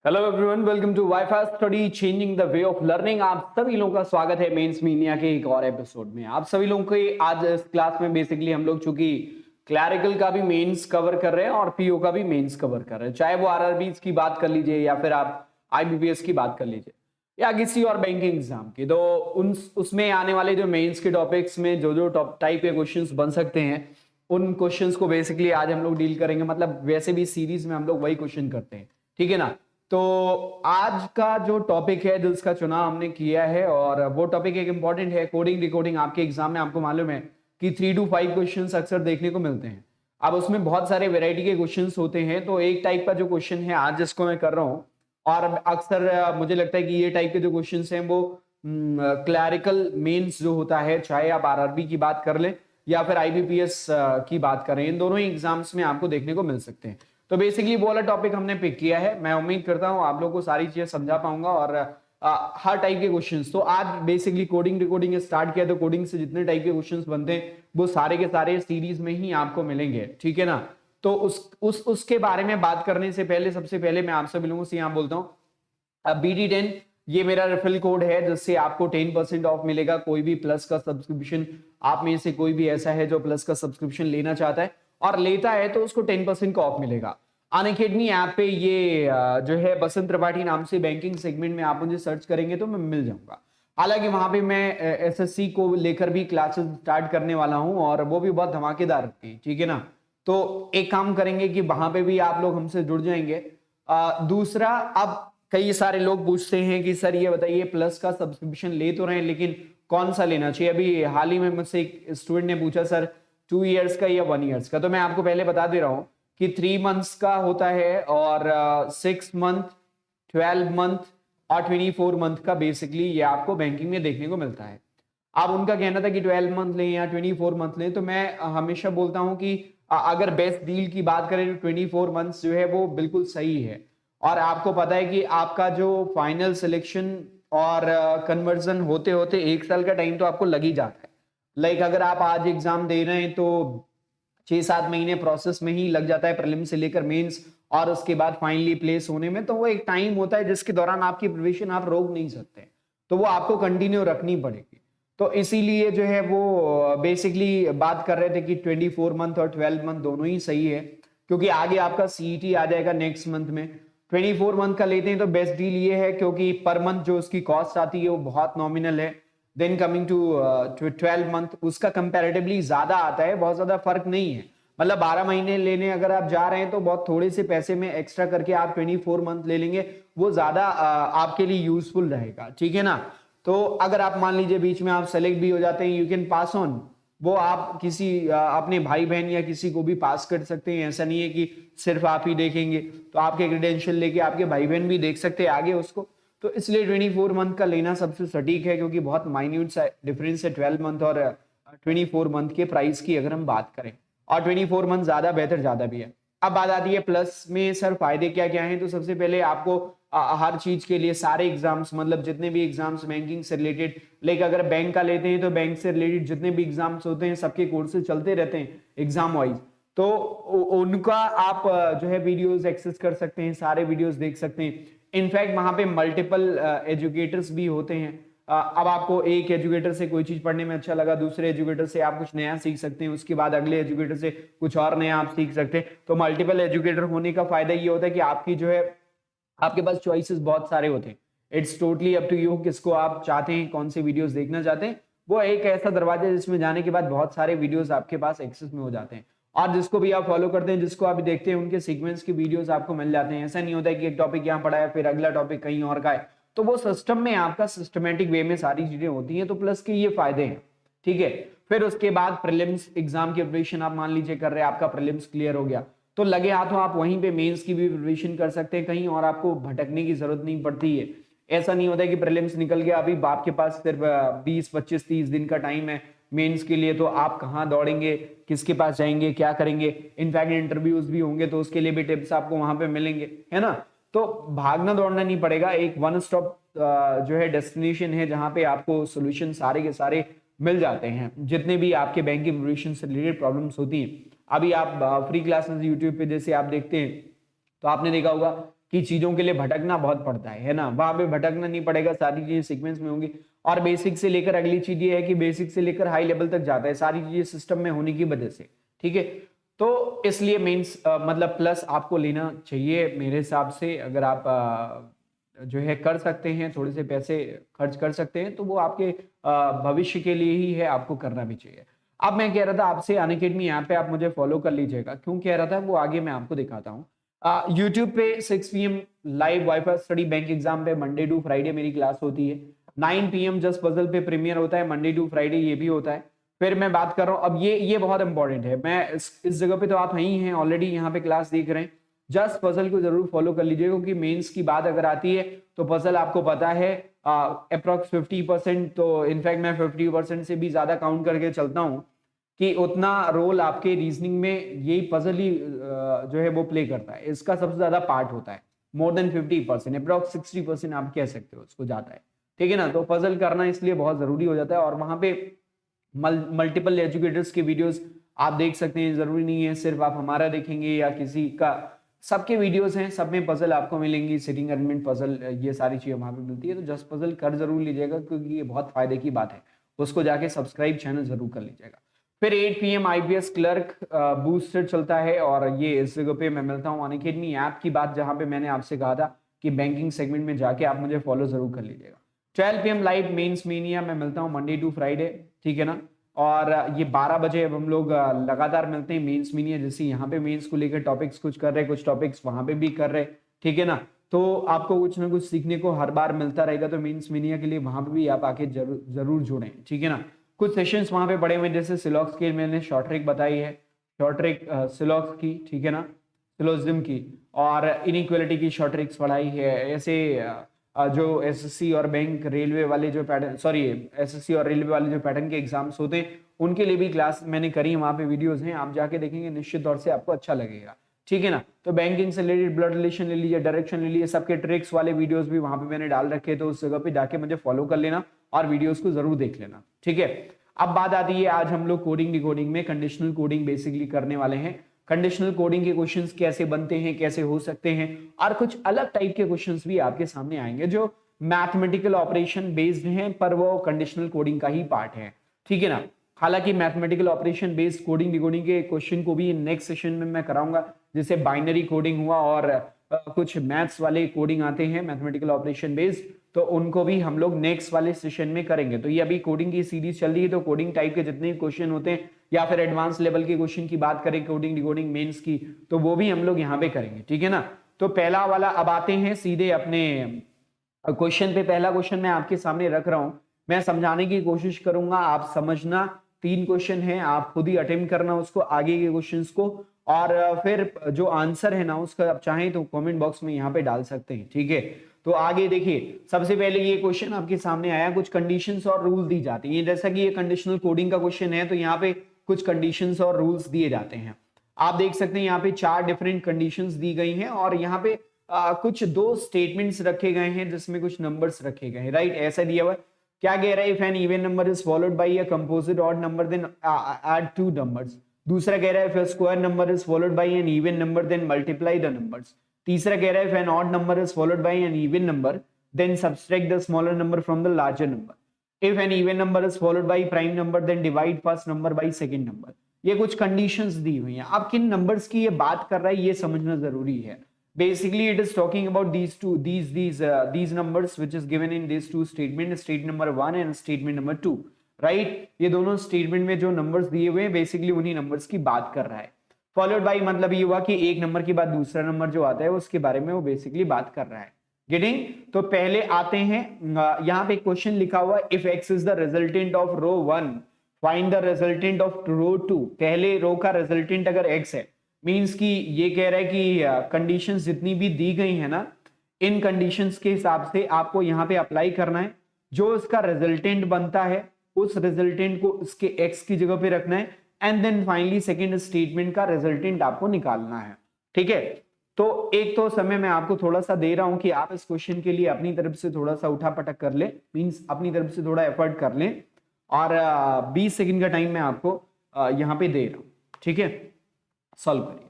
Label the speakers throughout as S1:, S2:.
S1: Hello everyone, welcome to wifi study changing the way of learning. आप सभी लोगों का स्वागत है मेंस मीडिया के एक और एपिसोड में। आप सभी लोगों के आज इस क्लास में बेसिकली हम लोग चूंकि क्लैरिकल का भी मेंस कवर कर रहे हैं और पीओ का भी मेंस कवर कर रहे हैं, चाहे वो आरआरबीज की बात कर लीजिए या फिर आप आईबीपीएस की बात कर लीजिए या किसी और बैंकिंग एग्जाम की। तो उसमें आने वाले जो मेंस के टॉपिक्स में जो जो टाइप के क्वेश्चंस बन सकते हैं उन क्वेश्चंस को बेसिकली आज हम लोग डील करेंगे। मतलब वैसे भी सीरीज में हम लोग वही क्वेश्चन करते हैं, ठीक है ना। तो आज का जो टॉपिक है जिसका चुनाव हमने किया है, और वो टॉपिक एक इंपॉर्टेंट है, कोडिंग डिकोडिंग। आपके एग्जाम में आपको मालूम है कि 3 to 5 क्वेश्चंस अक्सर देखने को मिलते हैं। अब उसमें बहुत सारे वैरायटी के क्वेश्चंस होते हैं, तो एक टाइप का जो क्वेश्चन है आज जिसको मैं कर रहा हूँ, और अक्सर मुझे लगता है कि ये टाइप के जो क्वेश्चंस हैं वो क्लैरिकल मेंस जो होता है, चाहे आप आरआरबी की बात कर लें या फिर आईबीपीएस की बात करें, इन दोनों ही एग्जाम्स में आपको देखने को मिल सकते हैं। तो बेसिकली वो वाला टॉपिक हमने पिक किया है। मैं उम्मीद करता हूं आप लोगों को सारी चीजें समझा पाऊंगा और हर टाइप के क्वेश्चंस। तो आज बेसिकली कोडिंग रिकॉर्डिंग स्टार्ट किया, तो कोडिंग से जितने टाइप के क्वेश्चंस बनते हैं वो सारे के सारे सीरीज में ही आपको मिलेंगे, ठीक है ना। तो उसके बारे में बात करने से पहले सबसे पहले मैं आप सभी लोगों से यहाँ बोलता हूँ, BD10 ये मेरा रेफरल कोड है जिससे आपको 10% ऑफ मिलेगा। कोई भी प्लस का सब्सक्रिप्शन, आप में से कोई भी ऐसा है जो प्लस का सब्सक्रिप्शन लेना चाहता है और लेता है तो उसको 10% का ऑफ मिलेगा। अनअकैडमी ऐप पे ये जो है बसंत त्रिपाठी नाम से बैंकिंग सेगमेंट में आप मुझे सर्च करेंगे तो मैं मिल जाऊंगा। हालांकि वहां पे मैं एसएससी को लेकर भी क्लासेस स्टार्ट करने वाला हूं और वो भी बहुत धमाकेदार होगी, ठीक है ना। तो एक काम करेंगे कि वहां पे भी आप लोग हमसे जुड़ जाएंगे। दूसरा, अब कई सारे लोग पूछते हैं कि सर ये बताइए प्लस का सब्सक्रिप्शन ले तो रहे हैं लेकिन कौन सा लेना चाहिए। अभी हाल ही में मुझसे एक स्टूडेंट ने पूछा सर 2 ईयर्स का या 1 ईयर्स का। तो मैं आपको पहले बता दे रहा हूं कि 3 मंथ्स का होता है और 6 मंथ, 12 मंथ और 24 मंथ का बेसिकली ये आपको बैंकिंग में देखने को मिलता है। अब उनका कहना था कि 12 मंथ लें या 24 मंथ लें, तो मैं हमेशा बोलता हूं कि अगर बेस्ट डील की बात करें तो 24 मंथ्स जो है वो बिल्कुल सही है। और आपको पता है कि आपका जो फाइनल सिलेक्शन और कन्वर्जन होते होते 1 साल का टाइम तो आपको लग ही जाता है। लाइक अगर आप आज एग्जाम दे रहे हैं तो 6-7 महीने प्रोसेस में ही लग जाता है, प्रीलिम्स से लेकर मेंस और उसके बाद फाइनली प्लेस होने में। तो वो एक टाइम होता है जिसके दौरान आपकी प्रिपरेशन आप रोक नहीं सकते, तो वो आपको कंटिन्यू रखनी पड़ेगी। तो इसीलिए जो है वो बेसिकली बात कर रहे थे कि 24 मंथ और 12 मंथ दोनों ही सही है, क्योंकि आगे आपका सीईटी आ जाएगा नेक्स्ट मंथ में। 24 मंथ का लेते हैं तो बेस्ट डील ये है क्योंकि पर मंथ जो उसकी कॉस्ट आती है वो बहुत नॉमिनल है। देन कमिंग टू 12 मंथ, उसका कंपैरेटिवली ज्यादा आता है, बहुत ज्यादा फर्क नहीं है। मतलब 12 महीने लेने अगर आप जा रहे हैं तो बहुत थोड़े से पैसे में एक्स्ट्रा करके आप 24 मंथ ले लेंगे, वो ज्यादा आपके लिए यूजफुल रहेगा, ठीक है ना। तो अगर आप मान लीजिए बीच में आप सेलेक्ट भी हो जाते हैं, यू कैन पास ऑन, वो आप किसी अपने भाई बहन या किसी को भी पास कर सकते हैं। ऐसा नहीं है कि सिर्फ आप ही देखेंगे, तो आपके क्रेडेंशियल लेके आपके भाई बहन भी देख सकते हैं आगे उसको। तो इसलिए 24 मंथ का लेना सबसे सटीक है, क्योंकि बहुत माइन्यूट सा डिफरेंस है 12 मंथ और 24 मंथ के प्राइस की अगर हम बात करें, और 24 मंथ ज्यादा बेहतर ज्यादा भी है। अब बात आती है प्लस में सर फायदे क्या क्या हैं। तो सबसे पहले आपको हर चीज के लिए सारे एग्जाम्स, मतलब जितने भी एग्जाम्स बैंकिंग से रिलेटेड, लाइक अगर बैंक का लेते हैं तो बैंक से रिलेटेड जितने भी एग्जाम्स होते हैं सबके कोर्सेज चलते रहते हैं एग्जाम वाइज। तो उनका आप जो है वीडियोस एक्सेस कर सकते हैं, सारे वीडियोस देख सकते हैं। इनफैक्ट वहां पे मल्टीपल एजुकेटर्स भी होते हैं। अब आपको एक एजुकेटर से कोई चीज पढ़ने में अच्छा लगा, दूसरे एजुकेटर से आप कुछ नया सीख सकते हैं, उसके बाद अगले एजुकेटर से कुछ और नया आप सीख सकते हैं। तो मल्टीपल एजुकेटर होने का फायदा ये होता है कि आपकी जो है आपके पास चॉइसेस बहुत सारे होते हैं। It's totally up to you किसको आप चाहते हैं, कौन से वीडियोस देखना चाहते हैं। वो एक ऐसा दरवाजा है जिसमें जाने के बाद बहुत सारे वीडियोस आपके पास एक्सेस में हो जाते हैं, और जिसको भी आप फॉलो करते हैं, जिसको आप देखते हैं, उनके सीक्वेंस के वीडियोस आपको मिल जाते हैं। ऐसा नहीं होता है कि एक टॉपिक यहाँ पढ़ा है फिर अगला टॉपिक कहीं और का है। तो वो सिस्टम में आपका सिस्टमेटिक वे में सारी चीजें होती हैं। तो प्लस के ये फायदे हैं, ठीक है। फिर उसके बाद प्रीलिम्स एग्जाम की प्रिपरेशन आप मान लीजिए कर रहे हैं, आपका प्रीलिम्स क्लियर हो गया तो लगे हाथों आप वहीं पे मेंस की भी प्रिपरेशन कर सकते हैं, कहीं और आपको भटकने की जरूरत नहीं पड़ती है। ऐसा नहीं होता है कि प्रीलिम्स निकल गया, अभी आपके पास सिर्फ 20, 25, 30 दिन का टाइम है मेंस के लिए, तो आप कहाँ दौड़ेंगे, किसके पास जाएंगे, क्या करेंगे। इनफैक्ट इंटरव्यूज भी होंगे तो उसके लिए भी टिप्स आपको वहां पे मिलेंगे, है ना। तो भागना दौड़ना नहीं पड़ेगा, एक वन स्टॉप जो है डेस्टिनेशन है जहां पे आपको सोल्यूशन सारे के सारे मिल जाते हैं, जितने भी आपके बैंकिंग प्रिपरेशन से रिलेटेड प्रॉब्लम्स होती हैं। अभी आप फ्री क्लासेस यूट्यूब पे जैसे आप देखते हैं तो आपने देखा होगा कि चीजों के लिए भटकना बहुत पड़ता है ना, वहां पे भटकना नहीं पड़ेगा, सारी चीजें सीक्वेंस में होंगी। और बेसिक से लेकर अगली चीज ये है कि बेसिक से लेकर हाई लेवल तक जाता है, सारी चीजें सिस्टम में होने की वजह से, ठीक है। तो इसलिए मेंस मतलब प्लस आपको लेना चाहिए मेरे हिसाब से। अगर आप जो है कर सकते हैं, थोड़े से पैसे खर्च कर सकते हैं, तो वो आपके भविष्य के लिए ही है, आपको करना भी चाहिए। अब मैं कह रहा था आपसे अनअकैडमी ऐप पे आप मुझे फॉलो कर लीजिएगा। क्यों कह रहा था वो आगे मैं आपको दिखाता हूँ। यूट्यूब पे 6 PM live wifi study bank exam पे मंडे टू फ्राइडे मेरी क्लास होती है। 9 PM जस्ट पजल पे प्रीमियर होता है, मंडे टू फ्राइडे ये भी होता है। फिर मैं बात कर रहा हूँ, अब ये बहुत इंपॉर्टेंट है। मैं इस जगह पे तो आप ही हैं ऑलरेडी, यहाँ पे क्लास देख रहे हैं। जस्ट पजल को जरूर फॉलो कर लीजिएगा, क्योंकि मेंस की बात अगर आती है तो पजल आपको पता है अप्रोक्स 50%, तो इनफैक्ट मैं 50% से भी ज्यादा काउंट करके चलता हूँ कि उतना रोल आपके रीजनिंग में यही पजल ही जो है वो प्ले करता है। इसका सबसे ज्यादा पार्ट होता है, मोर देन 50%, अप्रोक्स 60% आप कह सकते हो उसको जाता है, ठीक है ना। तो पजल करना इसलिए बहुत जरूरी हो जाता है। और वहां पे मल्टीपल एजुकेटर्स के वीडियोस आप देख सकते हैं, जरूरी नहीं है सिर्फ आप हमारा देखेंगे या किसी का, सबके वीडियोस हैं, सब में पजल आपको मिलेंगी, सिटिंग अरेंजमेंट पजल, ये सारी चीजें वहां पे मिलती है। तो जस्ट पजल कर जरूर लीजिएगा, क्योंकि ये बहुत फायदे की बात है। उसको जाके सब्सक्राइब चैनल जरूर कर लीजिएगा। फिर 8 PM IPS क्लर्क बूस्टर चलता है, और ये इस जगह पे मैं मिलता हूँ। अनअकैडमी ऐप की बात जहां पे मैंने आपसे कहा था कि बैंकिंग सेगमेंट में जाके आप मुझे फॉलो जरूर कर लीजिएगा। 12 PM लाइव मेंस मीनिया में मिलता हूँ मंडे टू फ्राइडे, ठीक है ना। और ये 12 बजे अब हम लोग लगातार मिलते हैं मेंस मीनिया, जैसे यहाँ पे मेंस को लेकर टॉपिक्स कुछ कर रहे, कुछ टॉपिक्स वहां पे भी कर रहे, ठीक है ना। तो आपको कुछ ना कुछ सीखने को हर बार मिलता रहेगा। तो मेंस मीनिया के लिए वहां पे भी आप आके जरूर जुड़े, ठीक है ना। कुछ सेशंस वहां पे पड़े हुए, जैसे सिलॉक्स की मैंने शॉर्ट ट्रिक बताई है, शॉर्ट ट्रिक सिलॉक्स की, ठीक है ना, सिलोजिज्म की, और इनइक्वालिटी की शॉर्ट ट्रिक्स पढ़ाई है। ऐसे जो एसएससी और बैंक रेलवे वाले जो पैटर्न, सॉरी एसएससी और रेलवे वाले जो पैटर्न के एग्जाम्स होते हैं, उनके लिए भी क्लास मैंने करी, वहां पे वीडियोस हैं, आप जाके देखेंगे, निश्चित तौर से आपको अच्छा लगेगा, ठीक है ना। तो बैंकिंग से रिलेटेड ब्लड रिलेशन ले लीजिए, डायरेक्शन ले लीजिए, सबके ट्रिक्स वाले वीडियोस भी वहां पे मैंने डाल रखे हैं। तो उस जगह पे जाके मुझे फॉलो कर लेना और वीडियोस को जरूर देख लेना, ठीक है। अब बात आती है, आज हम लोग कोडिंग डिकोडिंग में कंडीशनल कोडिंग बेसिकली करने वाले हैं। कंडीशनल कोडिंग के क्वेश्चंस कैसे बनते हैं, कैसे हो सकते हैं, और कुछ अलग टाइप के क्वेश्चंस भी आपके सामने आएंगे जो मैथमेटिकल ऑपरेशन बेस्ड हैं, पर वो कंडीशनल कोडिंग का ही पार्ट है, ठीक है ना। हालांकि mathematical operation based coding decoding के क्वेश्चन को भी नेक्स्ट सेशन में मैं कराऊंगा, जैसे बाइनरी कोडिंग हुआ और कुछ मैथ्स वाले कोडिंग आते हैं मैथमेटिकल ऑपरेशन बेस्ड, तो उनको भी हम लोग नेक्स्ट वाले सेशन में करेंगे। तो ये अभी कोडिंग की सीरीज चल रही है, तो कोडिंग टाइप के जितने क्वेश्चन होते हैं या फिर एडवांस लेवल के क्वेश्चन की बात करें, कोडिंग डिकोडिंग मेंस की, तो वो भी हम लोग यहाँ पे करेंगे, ठीक है ना। तो पहला वाला अब आते हैं सीधे अपने क्वेश्चन पे। पहला क्वेश्चन मैं आपके सामने रख रहा हूं, मैं समझाने की कोशिश करूंगा, आप समझना। 3 क्वेश्चन है, आप खुद ही अटेम्प्ट करना उसको, आगे के क्वेश्चंस को, और फिर जो आंसर है ना उसका आप चाहें तो कमेंट बॉक्स में यहाँ पे डाल सकते हैं, ठीक है। तो आगे देखिए, सबसे पहले ये क्वेश्चन आपके सामने आया, कुछ कंडीशंस और रूल दी जाती है। जैसा कि ये कंडीशनल कोडिंग का क्वेश्चन है, तो यहाँ पे कुछ कंडीशंस और रूल्स दिए जाते हैं। आप देख सकते हैं यहाँ पे 4 डिफरेंट कंडीशंस दी गई हैं, और यहाँ पे कुछ 2 स्टेटमेंट्स रखे गए हैं जिसमें कुछ नंबर्स रखे गए हैं, राइट। ऐसा दिया हुआ है, क्या कह रहा है, if an even number is followed by a composite odd number then add 2 numbers. दूसरा कह रहा है, if a square number is followed by an even number then multiply the numbers. तीसरा कह रहा है, if an odd number is followed by an even number then subtract the smaller number from the larger number. If an even number is followed by prime number then divide first number by second number. ये कुछ conditions दी हुई हैं। अब किन numbers की ये बात कर रहा है ये समझना जरूरी है। Basically, it is talking about these numbers which is given in these 2 statement, state number 1 and statement number 2, right? ये दोनों statement में जो numbers दिए हुए हैं बेसिकली उन्हीं numbers की बात कर रहा है। Followed by मतलब ये हुआ कि एक नंबर के बाद दूसरा नंबर जो आता है उसके बारे में वो बेसिकली बात कर रहा है। गेटिंग? तो पहले आते हैं, यहाँ पे क्वेश्चन लिखा हुआ है, if x is the resultant of row 1 find the resultant of row 2। पहले रो का रिजल्टेंट अगर x है, मीन्स कि ये कह रहा है कि कंडीशंस जितनी भी दी गई है ना, इन कंडीशंस के हिसाब से आपको यहाँ पे अप्लाई करना है। जो इसका रिजल्टेंट बनता है उस रिजल्टेंट को इसके एक्स की जगह पे रखना है, and then finally second statement का रिजल्टेंट आपको निकालना है, ठीक है। तो एक तो समय मैं आपको थोड़ा सा दे रहा हूं कि आप इस क्वेश्चन के लिए अपनी तरफ से थोड़ा सा उठा पटक कर ले, मीन्स अपनी तरफ से थोड़ा एफर्ट कर लें, और 20 सेकंड का टाइम मैं आपको यहाँ पे दे रहा हूं, ठीक है। सॉल्व करिए।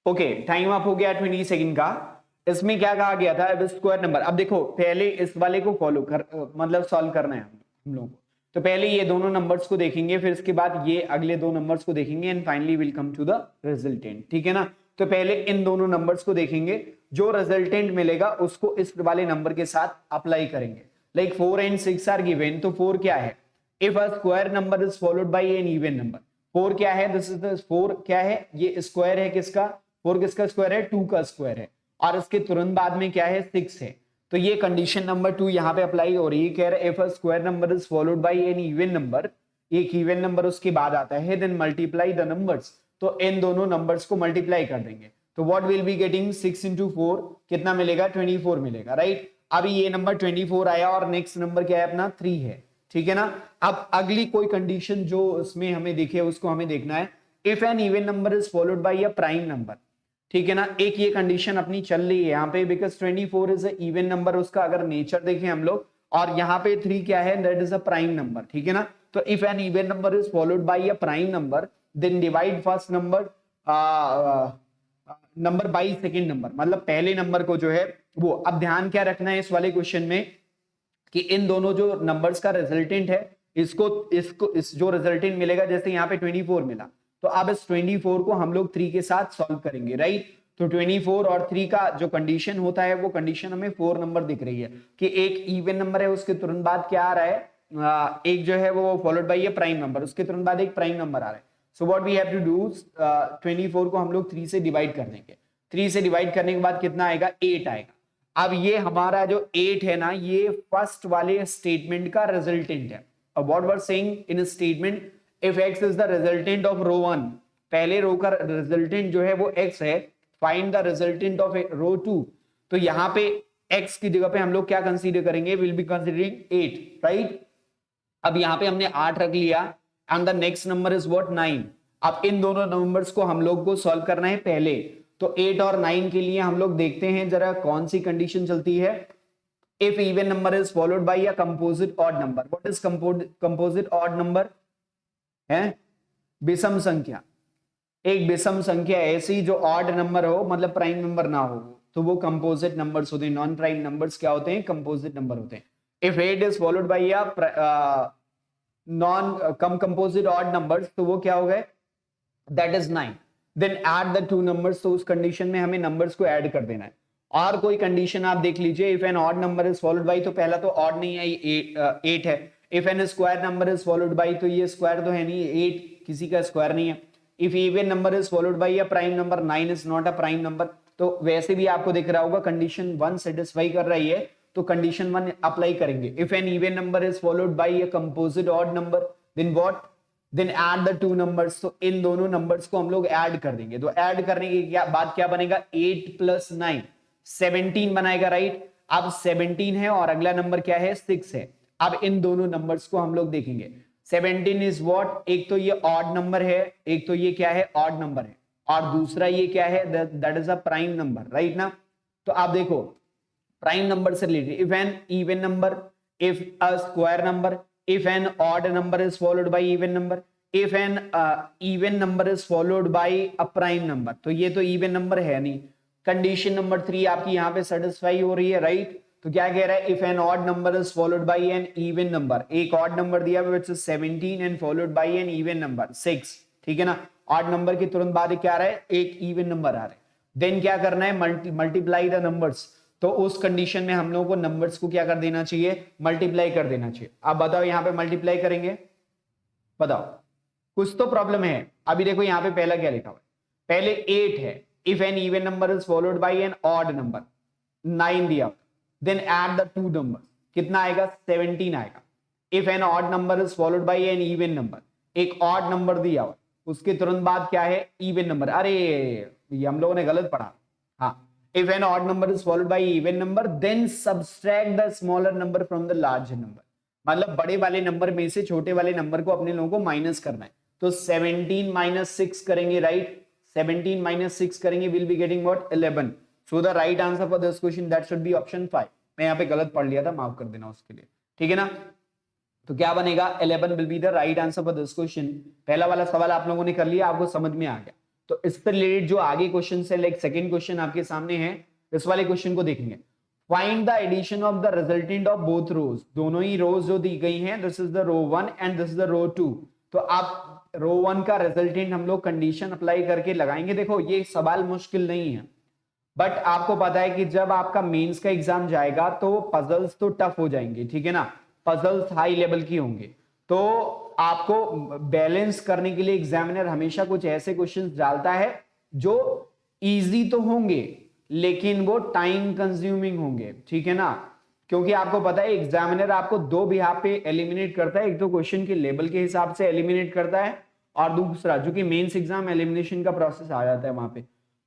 S1: ओके, टाइम अप हो गया 20 सेकंड का। इसमें क्या कहा गया था, अब स्क्वायर नंबर, अब देखो पहले इस वाले को फॉलो कर मतलब सॉल्व करना है हम लोगों को। तो पहले ये दोनों नंबर्स को देखेंगे, फिर इसके बाद ये अगले दो नंबर्स को देखेंगे and finally will come to the resultant, ठीक है ना। तो पहले इन दोनों नंबर्स को देखेंगे, जो रिजल्टेंट मिलेगा उसको इस वाले नंबर के साथ अप्लाई करेंगे। लाइक 4 and 6 आर गिवन, तो 4 क्या है, if a square number is followed by an even number. 4 क्या है, दिस इज द 4 क्या है, ये स्क्वायर है किसका, 4 किसका स्क्वायर है, 2 का स्क्वायर है, और इसके तुरंत बाद में क्या है, 6 है। तो ये कंडीशन नंबर 2 यहाँ पे अप्लाई हो रही है, कह रहा है if a square number is followed by an even number, एक इवन नंबर उसके बाद आता है, देन मल्टीप्लाई द नंबर्स, तो इन दोनों नंबर्स को मल्टीप्लाई कर देंगे। तो what will be getting, 6 into 4 कितना मिलेगा, 24 मिलेगा, राइट। अभी ये नंबर 24 आया और नेक्स्ट नंबर क्या है अपना 3 है, ठीक है ना। अब अगली कोई कंडीशन जो उसमें हमें दिखे उसको हमें देखना है, if an even number is followed by a prime number, ठीक है ना। एक ये कंडीशन अपनी चल रही है यहाँ पे, because 24 is a even number, उसका अगर नेचर देखें हम लोग, और यहाँ पे 3 क्या है, that is a prime number, ठीक है ना। तो if an even number is followed by a prime number, then divide first number number by second number, मतलब पहले नंबर को जो है वो। अब ध्यान क्या रखना है इस वाले क्वेश्चन में, कि इन दोनों जो नंबर्स का रिजल्टेंट है, इसको इसको इस जो रिजल्टेंट मिलेगा, जैसे यहाँ पे 24 मिला, तो अब इस 24 को हम लोग 3 के साथ सॉल्व करेंगे, राइट। तो 24 और 3 का जो कंडीशन होता है, वो कंडीशन हमें 4 नंबर दिख रही है, कि एक इवन नंबर है, उसके तुरंत बाद क्या आ रहा है, एक जो है वो फॉलोड बाय ये प्राइम नंबर, उसके तुरंत बाद एक प्राइम नंबर आ रहा है। So what we have to do, 24 को हम लोग 3 से डिवाइड कर देंगे, 3 से डिवाइड करने के बाद कितना आएगा, 8 आएगा। अब ये हमारा जो 8 है ना, ये फर्स्ट वाले स्टेटमेंट का रिजल्टेंट है। अब what we are saying in statement, if x is the resultant of row 1, पहले रो का रिजल्टेंट जो है वो x है, find the resultant of row 2। तो यहां पे x की जगह पे हम लोग क्या कंसीडर करेंगे, विल बी कंसीडरिंग 8, राइट। अब यहां पे हमने 8 रख लिया, and the next number is what, 9। अब इन दोनों नंबर्स को हम लोग को सॉल्व करना है पहले। तो 8 और 9 के लिए हम लोग देखते हैं जरा कौन सी कंडीशन चलती है। If even number is followed by a composite odd number, what is composite odd number है, विषम संख्या। एक विषम संख्या ऐसी जो ऑड नंबर हो, मतलब प्राइम नंबर ना हो, तो वो कंपोजिट नंबर्स होते हैं। नॉन प्राइम नंबर्स क्या होते हैं, कंपोजिट नंबर होते हैं। If 8 is followed by a non composite odd numbers, तो वो क्या हो गए, that is 9। Then add the two numbers, तो उस कंडीशन में हमें नंबर्स को ऐड कर देना है। और कोई कंडीशन आप देख लीजिए, if an odd number is followed by, तो पहला तो ऑड नहीं है, 8 है। If an square number is followed by, तो ये स्क्वायर तो है नहीं, 8 किसी का स्क्वायर नहीं है। If even number is followed by a prime number, 9 is not a prime number. तो वैसे भी आपको दिख रहा होगा कंडीशन 1 सेटिस्फाई कर रही है, तो कंडीशन 1 अप्लाई करेंगे। If an even number is followed by a composite odd number, then what, then add the two numbers, तो इन दोनों नंबर्स को हम लोग ऐड कर देंगे। तो ऐड करने के बाद क्या बनेगा, 8 + 9 17 बनाएगा, राइट। अब 17 है और अगला नंबर क्या है, 6 है। अब इन दोनों नंबर्स को हम लोग देखेंगे। 17 इज व्हाट, एक तो ये ऑड नंबर है, एक तो ये क्या है, ऑड नंबर है, और दूसरा ये क्या है, that is a prime number, right ना। तो आप देखो प्राइम नंबर से related, if an even number, if a square number, if an odd number is followed by even number, if an even number is followed by a prime number, तो ये तो even number है नहीं। Condition number 3 आपकी यहाँ पे satisfy हो रही है, राइट। तो क्या कह रहा है, if an odd number is followed by an even number, एक odd number दिया हुआ है 17 and followed by an even number 6, ठीक है ना। odd number के तुरंत बाद क्या आ रहा है, एक even number आ रहा है। देन क्या करना है, मल्टीप्लाई द नंबर्स। तो उस कंडीशन में हम लोगों को नंबर्स को क्या कर देना चाहिए, मल्टीप्लाई कर देना चाहिए। आप बताओ यहां पे मल्टीप्लाई करेंगे, बताओ, कुछ तो प्रॉब्लम है। अभी देखो यहां पे पहला क्या लिखा हुआ है, पहले 8 है, if an even number is followed by an odd number, 9 दिया, then add the two number, कितना आएगा, 17 आएगा। If an odd number is followed by an even number, एक ऑड नंबर दिया हुआ, उसके तुरंत बाद क्या है, इवन नंबर। अरे ये हम लोगों ने गलत पढ़ा, हाँ। If an odd number is followed by even number, then subtract the smaller number from the larger number. मतलब बड़े वाले नंबर में से छोटे वाले नंबर को अपने लोगों को माइनस करना है। तो 17 - 6 करेंगे, राइट। 17 - 6 करेंगे, will be getting what, 11। So the right answer for this question that should be option 5। मैं यहाँ पे गलत पढ़ लिया था, माफ कर देना उसके लिए, ठीक है ना। तो क्या बनेगा, 11 will be the right answer for this question. पहला वाला सवाल आप लोगों ने कर लिया, आपको समझ में आ गया। तो इससे रिलेटेड जो आगे क्वेश्चन है, लाइक सेकंड क्वेश्चन आपके सामने है, इस वाले क्वेश्चन को देखेंगे। Find the addition of the resultant of both rows, दोनों ही रोज जो दी गई हैं, this is the row 1 and this is the row 2। तो आप रो 1 का रिजल्टेंट हम लोग कंडीशन अप्लाई करके लगाएंगे। देखो ये सवाल मुश्किल नहीं है, बट आपको पता है कि जब आपका मेंस का एग्जाम जाएगा तो पजल्स तो टफ हो जाएंगे, ठीक है ना, पजल्स हाई लेवल की होंगे। तो आपको बैलेंस करने के लिए एग्जामिनर हमेशा कुछ ऐसे क्वेश्चंस डालता है जो इजी तो होंगे लेकिन वो टाइम कंज्यूमिंग होंगे, ठीक है ना। क्योंकि आपको पता है एग्जामिनर आपको दो बिहाफ पे एलिमिनेट करता है, एक तो क्वेश्चन के लेवल के हिसाब से एलिमिनेट करता है और दूसरा जो कि मेंस एग्जाम एलिमिनेशन का प्रोसेस आ जाता है वहां पे,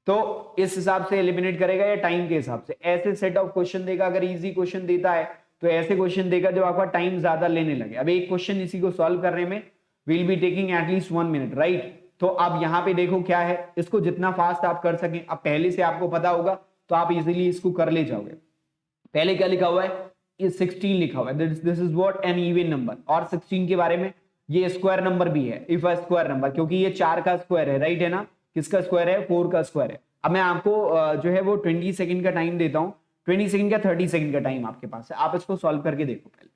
S1: तो इस हिसाब से एलिमिनेट करेगा या टाइम के हिसाब से। ऐसे सेट ऑफ क्वेश्चन देगा, अगर इजी क्वेश्चन देता है तो ऐसे क्वेश्चन देगा जो आपका टाइम ज्यादा लेने लगे। अब एक क्वेश्चन इसी को सॉल्व करने में will be taking at least 1 minute, right. तो अब यहाँ पे देखो क्या है, इसको जितना फास्ट आप कर सकें, अब पहले से आपको पता होगा तो आप इजीली इसको कर ले जाओगे। पहले क्या लिखा हुआ है, 16 लिखा हुआ है, this is what an even number. और 16 के बारे में ये स्क्वायर नंबर भी है, इफ अ स्क्वायर नंबर, क्योंकि ये 4 का स्क्वायर है, राइट है ना। किसका स्क्वायर है, 4 का स्क्वायर है। अब मैं आपको जो है वो 20 सेकंड का टाइम देता हूं, 20 सेकंड का 30 सेकंड का टाइम आपके पास है, आप इसको सॉल्व करके देखो पहले।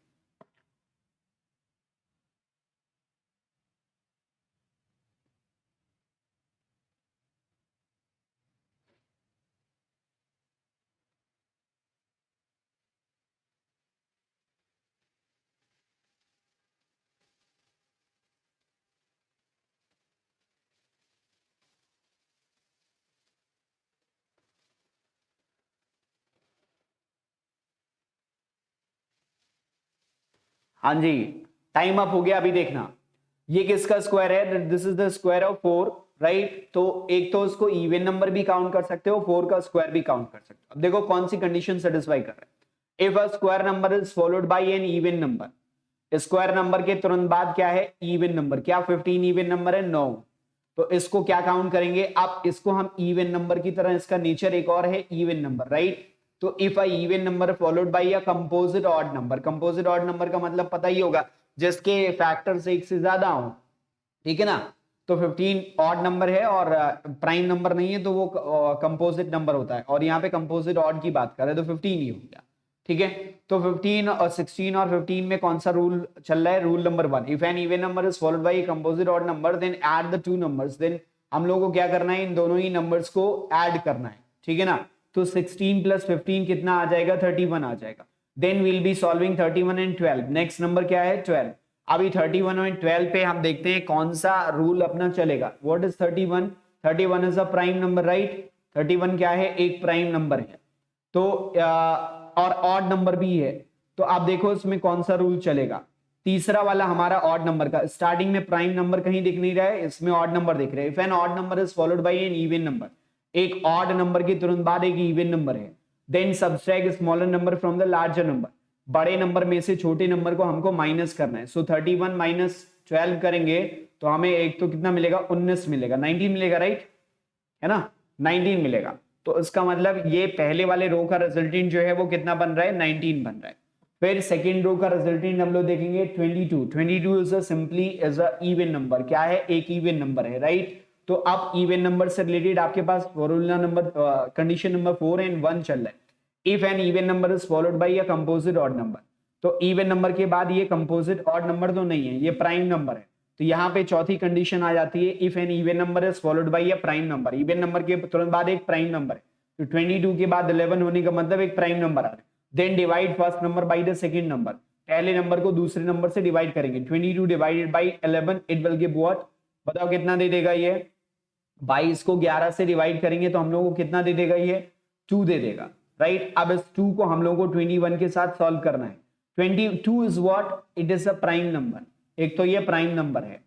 S1: हाँ जी, टाइम अप हो गया। अभी देखना ये किसका स्क्वायर है, this is the square of 4, right. तो एक तो उसको इवन नंबर भी काउंट कर सकते हो, 4 का स्क्वायर भी काउंट कर सकते हो। अब देखो कौन सी कंडीशन सेटिस्फाई कर रहा है। If a square number is followed by an even number, square number के तुरंत बाद क्या है, इवन नंबर। क्या 15 इवन नंबर है, नो। तो इसको क्या काउंट करेंगे, अब इसको हम इवन नंबर की तरह, इसका नेचर एक और है इवन नंबर, राइट। तो if a even number followed by a composite odd number, composite odd number का मतलब पता ही होगा, जिसके फैक्टर्स एक से ज्यादा हो, ठीक है ना। तो 15 ऑड नंबर है और प्राइम नंबर नहीं है, तो वो कंपोजिट नंबर होता है, और यहाँ पे कंपोजिट ऑड की बात कर रहे हैं तो 15 ही हो गया, ठीक है। तो 15 और 16 और 15 में कौन सा रूल चल रहा है, rule number 1, if an even number is followed by composite odd number then add the two numbers. Then हम लोगों को क्या करना है, इन दोनों ही नंबर्स को ऐड करना है, ठीक है ना। तो 16 प्लस 15 कितना आ जाएगा, 31 आ जाएगा। Then will be solving 31 and 12। Next number क्या है, 12। अभी 31 और 12 पे हम देखते हैं कौन सा रूल अपना चलेगा। What is 31, 31 is a prime number, right. 31 क्या है, एक प्राइम नंबर है। तो और ऑड नंबर भी है, तो आप देखो इसमें कौन सा रूल चलेगा। तीसरा वाला हमारा ऑड नंबर का, स्टार्टिंग में प्राइम नंबर कहीं दिख नहीं रहा है, इसमें ऑड नंबर दिख रहे हैं। If an odd number is followed by an even number, एक ऑड नंबर के तुरंत बाद एक इवन नंबर है, then subtract smaller number from the larger number, बड़े नंबर में से छोटे नंबर को हमको माइनस करना है। सो 31 माइनस 12 करेंगे तो हमें एक तो कितना मिलेगा, 19 मिलेगा, 19 मिलेगा, राइट है ना, 19 मिलेगा। तो इसका मतलब ये पहले वाले रो का रिजल्टेंट जो है वो कितना बन रहा है, 19 बन रहा है। फिर सेकेंड रो का रिजल्टेंट हम लोग देखेंगे 22। 22 is simply as a even number, क्या है, एक इवन नंबर है, राइट। तो अब इवन नंबर से रिलेटेड आपके पास formula number condition number 4 and 1 चल रहा है। If an even number is followed by a composite odd number, तो इवन नंबर के बाद ये कंपोजिट ऑड नंबर तो नहीं है, ये प्राइम नंबर है। तो यहाँ पे चौथी कंडीशन आ जाती है, if an even number is followed by a prime number, even number के तुरंत बाद एक प्राइम नंबर है। तो 22 के बाद 11 होने का मतलब एक प्राइम नंबर आ रहा है। Then divide first number by the second number, पहले नंबर को दूसरे नंबर से डिवाइड करेंगे। 22 divided by 11 it will give what, बताओ कितना दे देगा ये। 22 को 11 से डिवाइड करेंगे तो हम लोगों को कितना दे देगा ये, 2 दे देगा, राइट। अब इस 2 को हम लोगों को 21 के साथ सॉल्व करना है। 22 is what, it is a prime number, एक तो ये प्राइम नंबर है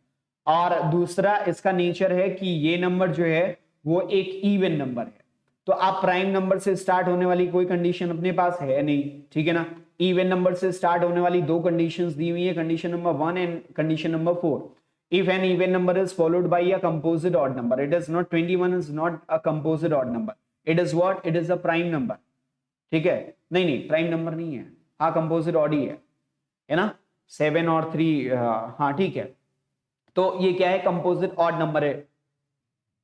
S1: और दूसरा इसका नेचर है कि ये नंबर जो है वो एक इवन नंबर है। तो आप प्राइम नंबर से स्टार्ट होने वाली कोई कंडीशन अपने पास है नहीं, ठीक है ना। इवन नंबर से स्टार्ट होने वाली दो कंडीशंस दी हुई है, condition number 1 and condition number 4। If an even number is followed by a composite odd number, it is not 21 is not a composite odd number. It is what? It is a prime number. ठीक है, नहीं नहीं prime number नहीं है, हाँ composite odd ही है ना, 7 और 3, हाँ ठीक है। तो ये क्या है, कंपोजिट ऑड नंबर है।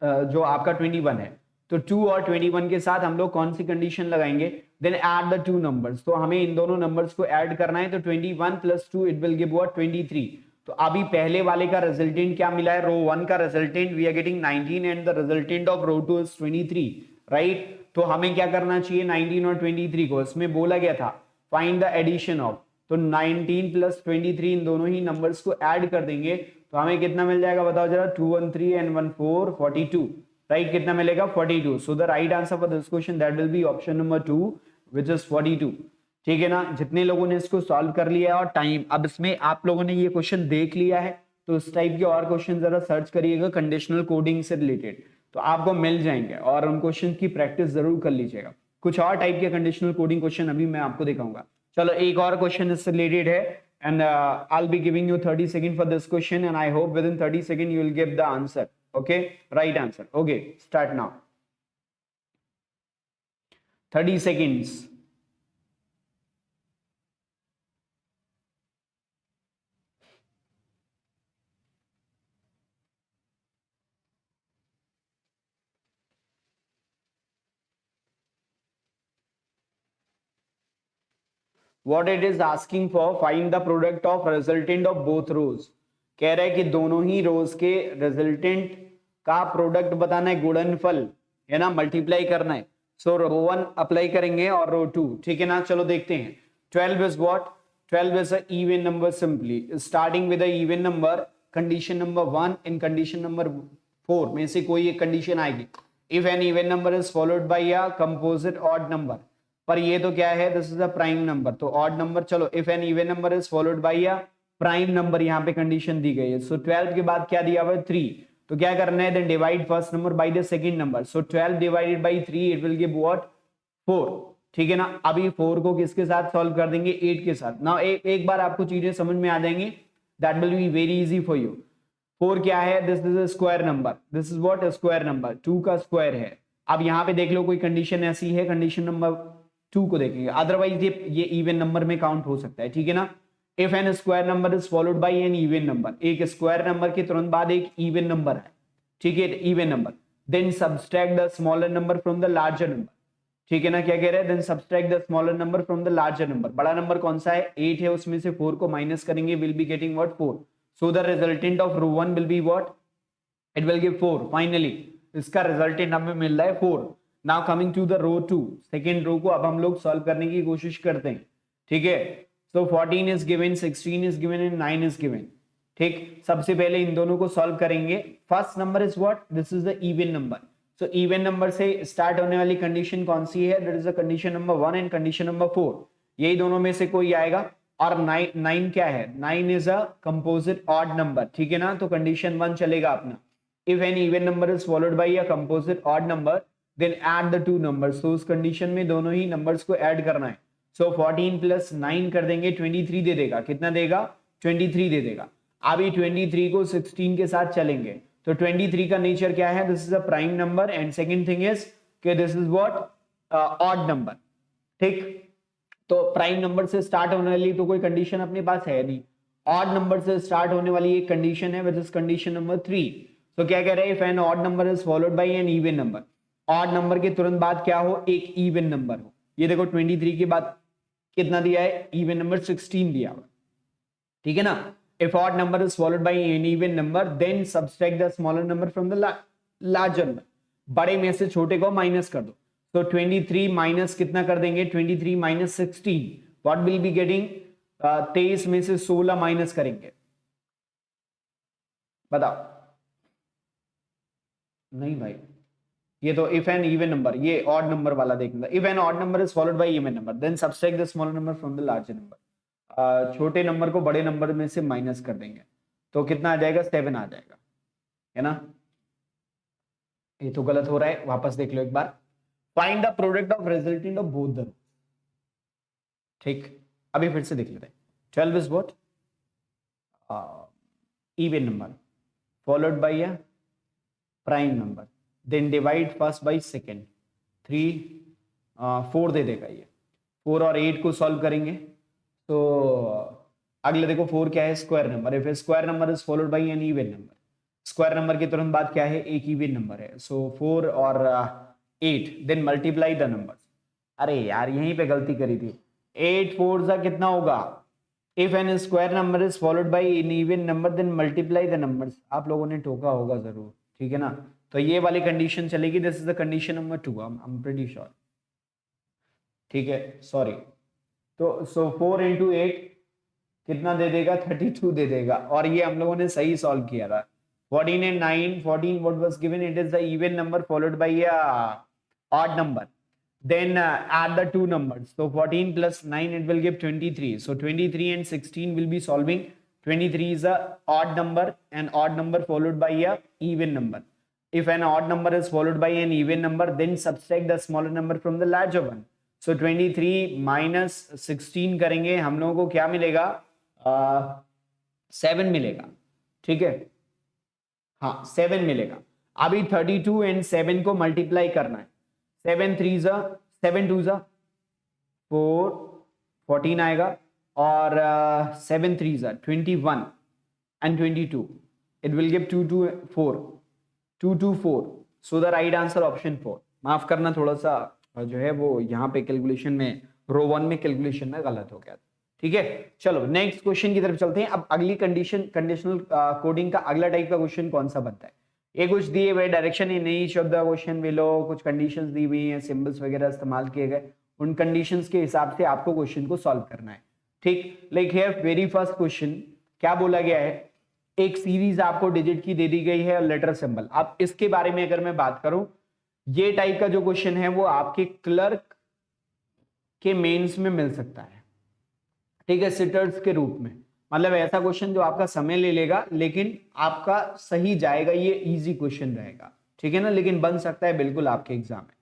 S1: जो आपका 21 है, तो 2 और 21 के साथ हम लोग कौन सी कंडीशन लगाएंगे, then add the two numbers, तो हमें इन दोनों नंबर्स को ऐड करना है, तो 21 plus 2 it will give what 23। तो अभी पहले वाले का रिजल्टेंट क्या मिला है, रो 1 का resultant we are getting 19 and the resultant of row 2 is 23, right. तो हमें क्या करना चाहिए, 19 और 23 को, इसमें बोला गया था फाइंड द एडिशन ऑफ, तो 19 प्लस 23 इन दोनों ही नंबर्स को ऐड कर देंगे तो हमें कितना मिल जाएगा बताओ जरा, 2 1 3 एंड 1 4 42, राइट। कितना मिलेगा 42। So the right answer for this question that will be option number 2 which is 42। ठीक है ना, जितने लोगों ने इसको सॉल्व कर लिया है और टाइम, अब इसमें आप लोगों ने ये क्वेश्चन देख लिया है तो इस टाइप के और क्वेश्चन जरा सर्च करिएगा कंडीशनल कोडिंग से रिलेटेड, तो आपको मिल जाएंगे और उन क्वेश्चन की प्रैक्टिस जरूर कर लीजिएगा। कुछ और टाइप के कंडीशनल कोडिंग क्वेश्चन अभी मैं आपको दिखाऊंगा। चलो एक और क्वेश्चन इससे रिलेटेड है and I'll be giving you 30 seconds for this question and I hope within 30 seconds you will give the answer. Okay, right answer. Okay, start now. 30 seconds. What it is asking for, find the product of resultant of both rows. कह रहा है कि दोनों ही रोज के resultant का product बताना है, गुणनफल है ना, मल्टीप्लाई करना है। सो रो 1 अप्लाई करेंगे और रो 2, ठीक है ना। चलो देखते हैं। 12 is what, 12 is a even number simply starting with a even number, condition number 1 इन कंडीशन नंबर 4 में से कोई एक कंडीशन आएगी। If an even number is followed by a composite odd number, पर ये तो क्या है, this is a prime number, तो ऑड नंबर। चलो if an even number is followed by a prime number, यहाँ पे कंडीशन दी गई है। सो 12 के बाद क्या दिया हुआ है 3, तो क्या करना है, then divide first number by the second number. So 12 divided by 3 it will give what 4, ठीक है ना। अभी 4 को किसके साथ सॉल्व कर देंगे, 8 के साथ। नाउ एक बार आपको चीजें समझ में आ जाएंगी, that will be very easy for you. 4 क्या है, this is a square number, this is what square number, 2 का स्क्वायर है। अब यहाँ पे देख लो कोई कंडीशन ऐसी है, कंडीशन नंबर 2 को देखेंगे, अदरवाइज ये इवन नंबर में काउंट हो सकता है, ठीक है ना। If an square number is followed by an even number, एक स्क्वायर नंबर के तुरंत बाद एक इवन नंबर है, ठीक है, even number, then subtract the smaller number from the larger number, ठीक है ना। क्या कह रहे हैं, then subtract the smaller number from the larger number. बड़ा नंबर कौन सा है, 8 है, उसमें से 4 को माइनस करेंगे, will be getting what 4। So the resultant of row 1 will be what, it will give 4। Finally इसका रिजल्टेंट हमें मिल रहा है 4। Now coming to the row 2, second row को अब हम लोग सॉल्व करने की कोशिश करते हैं, ठीक है। सो 14 is given, 16 is given and 9 is given, ठीक। सबसे पहले इन दोनों को सॉल्व करेंगे। First number is what, this is the even number. So even number से स्टार्ट होने वाली कंडीशन कौन सी है, that is the condition number 1 and condition number 4, यही दोनों में से कोई आएगा। और 9 क्या है, 9 is a composite odd number, ठीक है ना, तो कंडीशन 1 चलेगा अपना। If an even number is followed by a composite odd number then add the two numbers, तो उस कंडीशन में दोनों ही नंबर्स को ऐड करना है। सो 14 प्लस 9 कर देंगे, 23 दे देगा। कितना देगा, 23 दे देगा। अभी 23 को 16 के साथ चलेंगे, तो 23 का नेचर क्या है, this is a prime number and second thing is कि this is what odd number, ठीक। तो प्राइम नंबर से स्टार्ट होने वाली तो कोई कंडीशन अपने पास है नहीं, ऑड नंबर से स्टार्ट होने वाली एक कंडीशन है विच इज कंडीशन नंबर 3। तो क्या कह रहे हैं, if an odd number is followed by an even number, odd number के तुरंत बाद क्या हो, एक इवन नंबर हो। ये देखो 23 के बाद कितना दिया है, इवन नंबर 16 दिया हुआ, ठीक है ना। If odd number is followed by an even number, then subtract the smaller number from the larger number. बड़े में से छोटे को माइनस कर दो, तो 23 माइनस कितना कर देंगे, 23 minus 16, what will be getting, 23 में से 16 माइनस करेंगे, बताओ। नहीं भाई, ये तो इफ एन इवन नंबर, ये ऑड नंबर वाला देखना। If an odd number is followed by even number then subtract the smaller number from the larger number, छोटे नंबर को बड़े नंबर में से माइनस कर देंगे, तो कितना आ जाएगा, 7 आ जाएगा, है ना। ये तो गलत हो रहा है, वापस देख लो एक बार। Find the product of resultant of both the, ठीक। अभी फिर से देख लेते हैं। 12 is what, even number followed by a prime number, then divide first by second, 3 4 दे देगा ये। 4 और 8 को सॉल्व करेंगे, तो अगले देखो 4 क्या है, square number. If square number is followed by an even number, square number के तुरंत बाद क्या है, एक इवन नंबर है, सो 4 और 8, देन मल्टीप्लाई द नंबर्स। अरे यार यहीं पे गलती करी थी, 8 4 सा कितना होगा, if an square number is followed by an even number then multiply the numbers. आप लोगों ने टोका होगा जरूर, ठीक है ना। तो ये वाली कंडीशन चलेगी, this is the condition number 2, I am pretty sure, ठीक है, सॉरी। तो सो 4 इंटू 8 कितना दे देगा, 32 दे देगा, और ये हम लोगों ने सही सॉल्व किया था। 14 and 9, 14 what was given, it is the even number followed by a odd number, then add the two numbers, so 14 plus 9 it will give 23, so 23 and 16 will be solving. 23 is a odd number, an odd number followed by a even number. If an odd number is followed by an even number, then subtract the smaller number from the larger one. So 23 minus 16 करेंगे, हम लोगों को क्या मिलेगा, 7 मिलेगा, ठीक है, हाँ 7 मिलेगा। अभी 32 एंड 7 को मल्टीप्लाई करना है, 7 3 जा 7 2 जा 4, 14 आएगा, और 7 3 जा 21 and 22, it will give 2 2 4, 2 2 4, so the right answer option 4। माफ करना, थोड़ा सा जो है वो यहाँ पे कैलकुलेशन में, रो 1 में कैलकुलेशन में गलत हो गया, ठीक है। चलो नेक्स्ट क्वेश्चन की तरफ चलते हैं। अब अगली कंडीशनल कोडिंग का अगला टाइप का क्वेश्चन कौन सा बनता है, ये कुछ दिए हुए direction in each of the question below, कुछ कंडीशंस दी हुई हैं, सिंबल्स वगैरह इस्तेमाल किए गए, उन कंडीशंस के हिसाब से आपको क्वेश्चन को सॉल्व करना है, ठीक। Like here very first question क्या बोला गया है, एक सीरीज आपको डिजिट की दे दी गई है और लेटर सिंबल। अब इसके बारे में अगर मैं बात करूं, ये टाइप का जो क्वेश्चन है वो आपके क्लर्क के मेंस में मिल सकता है, ठीक है, सिटर्स के रूप में। मतलब ऐसा क्वेश्चन जो आपका समय ले लेगा लेकिन आपका सही जाएगा, ये इजी क्वेश्चन रहेगा, ठीक है ना, लेकिन बन सकता है बिल्कुल आपके एग्जाम में।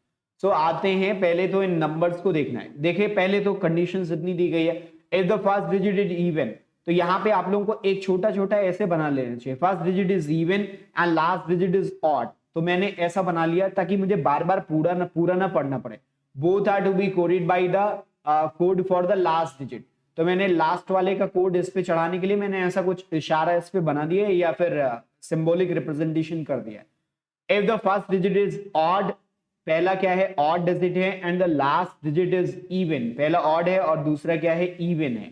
S1: सो आते हैं, पहले तो इन नंबर्स को देखना है। देखिए पहले तो कंडीशंस इतनी दी गई है, if the first digit is even, तो यहाँ पे आप लोगों को एक छोटा छोटा ऐसे बना लेना चाहिए, first digit is even and last digit is odd. तो मैंने ऐसा बना लिया ताकि मुझे बार बार पूरा ना पढ़ना पड़े। Both are to be coded by the code for the last digit, तो मैंने लास्ट वाले का कोड इस पे चढ़ाने के लिए मैंने ऐसा कुछ इशारा इस पे बना दिया या फिर सिंबॉलिक रिप्रेजेंटेशन कर दिया। If the first digit is odd, पहला क्या है, ऑड डिजिट है, and the last digit is even, पहला ऑड है और दूसरा क्या है, इवन है,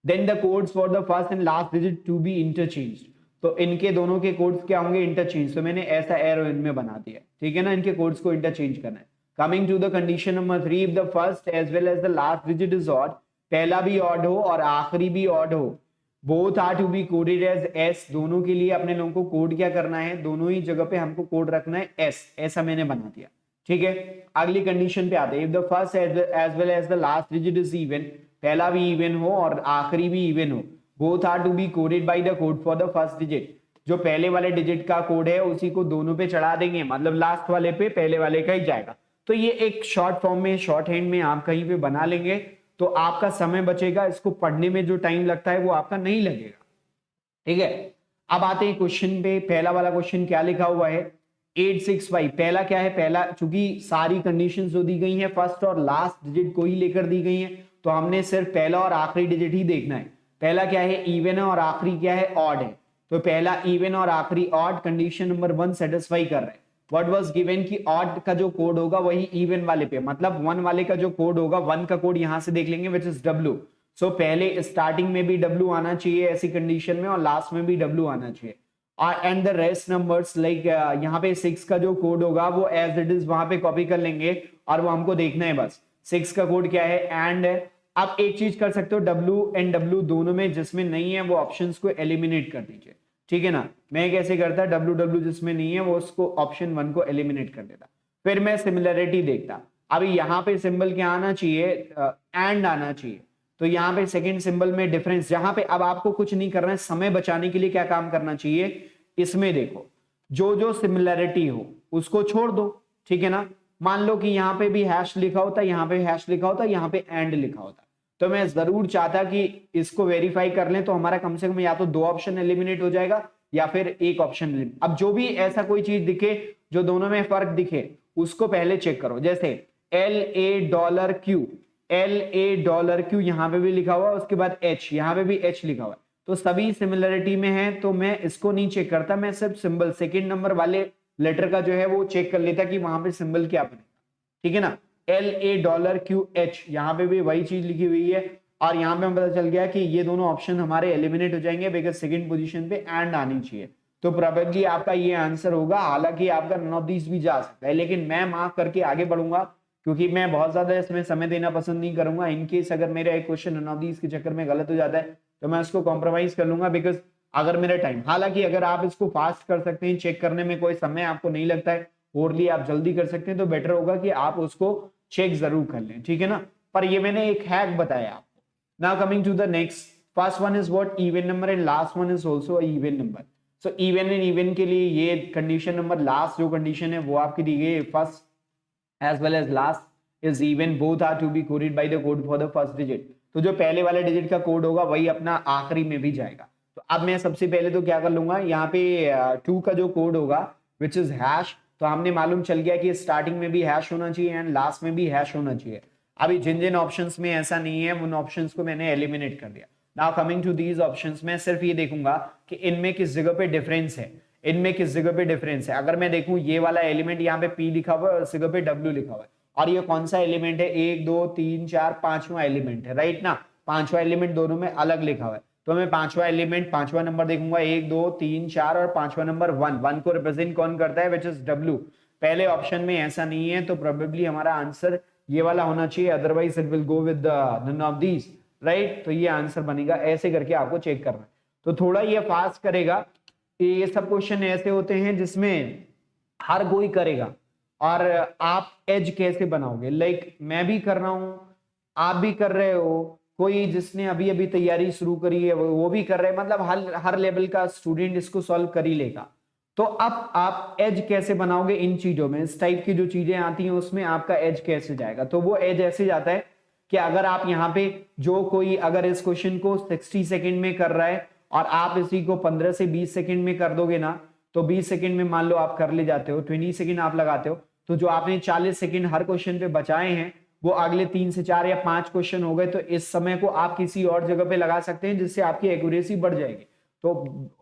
S1: then the codes for the first and last digit to be interchanged, तो इनके दोनों के कोड्स क्या होंगे, इंटरचेंज। तो मैंने ऐसा एरो इनमें बना दिया, ठीक है ना, इनके कोड्स को इंटरचेंज करना है। Coming to the condition number 3, if the first as well as the last digit is odd, पहला भी ऑड हो और आखिरी भी ऑड हो, both are to be coded as is, दोनों के लिए अपने लोगों को कोड क्या करना है, दोनों ही जगह पे हमको कोड रखना है एस, ऐसा मैंने बना दिया, ठीक है। अगली कंडीशन पे आते हैं, if the first as well as the last digit is even, पहला भी इवन हो और आखिरी भी इवन हो, both are to be coded by the code for the first digit, जो पहले वाले डिजिट का कोड है उसी को दोनों पे चढ़ा देंगे, मतलब लास्ट वाले पे पहले वाले का ही जाएगा। तो ये एक शॉर्ट फॉर्म में, शॉर्ट हैंड में आप कहीं पे बना लेंगे तो आपका समय बचेगा, इसको पढ़ने में जो टाइम लगता है वो आपका नहीं लगेगा, ठीक है। अब आते हैं क्वेश्चन पे, पहला वाला क्वेश्चन क्या लिखा हुआ है, 865, पहला क्या है, पहला चूंकि सारी कंडीशंस जो दी गई हैं फर्स्ट और लास्ट डिजिट को ही लेकर दी गई हैं, तो हमने सिर्फ पहला और आखिरी डिजिट ही देखना है। पहला क्या है, इवन है, और आखिरी क्या है, ऑड है, तो पहला इवन और आखिरी ऑड, कंडीशन नंबर 1 सेटिस्फाई कर रहे हैं। व्हाट वाज गिवन कि ऑड का जो कोड होगा वही इवन वाले पे, मतलब 1 वाले का जो कोड होगा, 1 का कोड यहां से देख लेंगे विच इज W, सो पहले स्टार्टिंग में भी W आना चाहिए ऐसी कंडीशन में और लास्ट में भी W आना चाहिए। And the rest numbers like यहाँ पे 6 का जो कोड होगा वो एज इट इज वहां पे कॉपी कर लेंगे और वो हमको देखना है बस 6 का कोड क्या है, एंड आप एक चीज कर सकते हो, W एंड W दोनों में जिसमें नहीं है वो ऑप्शंस को एलिमिनेट कर दीजिए, ठीक है ना। मैं कैसे करता, W जिसमें नहीं है वो उसको ऑप्शन 1 को एलिमिनेट कर देता, फिर मैं सिमिलरिटी देखता। अभी यहाँ पे सिंबल क्या आना चाहिए, एंड आना चाहिए, तो यहाँ पे सेकंड सिंबल में डिफरेंस, जहां पे अब आपको कुछ नहीं करना है, समय बचाने के लिए क्या काम करना चाहिए, इसमें देखो जो जो सिमिलरिटी हो उसको छोड़ दो, ठीक है ना। मान लो कि यहाँ पे भी हैश लिखा होता, यहाँ पे हैश लिखा होता, यहाँ पे एंड लिखा होता, तो मैं जरूर चाहता कि इसको वेरीफाई कर लें, तो हमारा कम से कम या तो 2 ऑप्शन एलिमिनेट हो जाएगा या फिर एक ऑप्शन। अब जो भी ऐसा कोई चीज दिखे जो दोनों में फर्क दिखे उसको पहले चेक करो, जैसे $Q, $Q यहाँ पे भी लिखा हुआ है, उसके बाद H, यहाँ पे भी H लिखा हुआ है, तो सभी सिमिलरिटी में है, तो मैं इसको नहीं चेक करता, मैं सिर्फ सिंबल सेकंड नंबर वाले लेटर का जो है वो चेक कर लेता कि वहां पे सिंबल क्या बनेगा, ठीक है ना। LA$QH, यहाँ पे भी वही चीज लिखी हुई है, और यहाँ पे हमें पता चल गया कि ये दोनों ऑप्शन हमारे एलिमिनेट हो जाएंगे बिकॉज सेकंड पोजीशन पे एंड आनी चाहिए, तो प्रोबेबली आपका ये आंसर होगा। हालांकि आपका नन ऑफ दीज भी जा सकता है, लेकिन मैं मार्क करके आगे बढ़ूंगा क्योंकि मैं बहुत ज्यादा इसमें समय देना पसंद नहीं करूंगा। इनकेस अगर मेरा एक क्वेश्चन नन ऑफ दीज के चक्कर में गलत हो जाता है तो मैं उसको कॉम्प्रोमाइज कर लूंगा बिकॉज अगर मेरा टाइम, हालांकि अगर आप इसको फास्ट कर सकते हैं, चेक करने में कोई समय आपको नहीं लगता है, ओरली आप जल्दी कर सकते हैं, तो बेटर होगा कि आप उसको चेक जरूर कर लें, ठीक है ना। पर ये मैंने एक हैक बताया आपको। Now coming to the next, first one is what, even number, and last one is also even number. So even and even के लिए ये कंडीशन नंबर लास्ट जो कंडीशन है वो आपकी दी गई है, first as well as last is even, both are to be coded by the code for the first digit। तो जो पहले वाले डिजिट का कोड होगा वही अपना आखिरी में भी जाएगा। तो अब मैं सबसे पहले तो क्या कर लूंगा, यहाँ पे 2 का जो कोड होगा विच इज हैश, तो हमने मालूम चल गया कि स्टार्टिंग में भी हैश होना चाहिए एंड लास्ट में भी हैश होना चाहिए। अभी जिन जिन ऑप्शंस में ऐसा नहीं है उन ऑप्शंस को मैंने एलिमिनेट कर दिया। Now coming to these options, मैं सिर्फ ये देखूंगा कि इनमें किस जगह पे डिफरेंस है, इनमें किस जगह पे डिफरेंस है। अगर मैं देखूं ये वाला एलिमेंट यहाँ पे P लिखा हुआ है और इस जगह पे W लिखा हुआ है, और ये कौन सा एलिमेंट है, 1 2 3 4 5वां एलिमेंट है, राइट ना। 5वां एलिमेंट दोनों में अलग लिखा हुआ है, तो मैं 5वां एलिमेंट 5वां नंबर देखूंगा, 1 2 3 4, और 5वां नंबर 1 को रिप्रेजेंट कौन करता है, विच इज W। पहले ऑप्शन में ऐसा नहीं है, तो प्रोबेबली हमारा आंसर ये वाला होना चाहिए, otherwise it will go with none of these, right. तो ये आंसर बनेगा, ऐसे करके आपको चेक करना है। तो थोड़ा ये फास्ट करेगा, ये सब क्वेश्चन ऐसे होते हैं जिसमें हर कोई करेगा, और आप एज कैसे बनाओगे, लाइक मैं भी कर रहा हूं, आप भी कर रहे हो, कोई जिसने अभी अभी तैयारी शुरू करी है वो भी कर रहे हैं, मतलब हर लेवल का स्टूडेंट इसको सॉल्व कर ही लेगा। तो अब आप एज कैसे बनाओगे इन चीजों में, इस टाइप की जो चीजें आती हैं उसमें आपका एज कैसे जाएगा। तो वो एज ऐसे जाता है कि अगर आप यहाँ पे जो कोई अगर इस क्वेश्चन को 60 सेकंड में कर रहा है और आप इसी को 15 से 20 सेकंड में कर दोगे ना, तो 20 सेकंड में मान लो आप कर ले जाते हो, 20 सेकंड आप लगाते हो, तो जो आपने 40 सेकंड हर क्वेश्चन पे बचाए हैं वो अगले 3 से 4 या 5 क्वेश्चन हो गए, तो इस समय को आप किसी और जगह पे लगा सकते हैं जिससे आपकी एक्यूरेसी बढ़ जाएगी। तो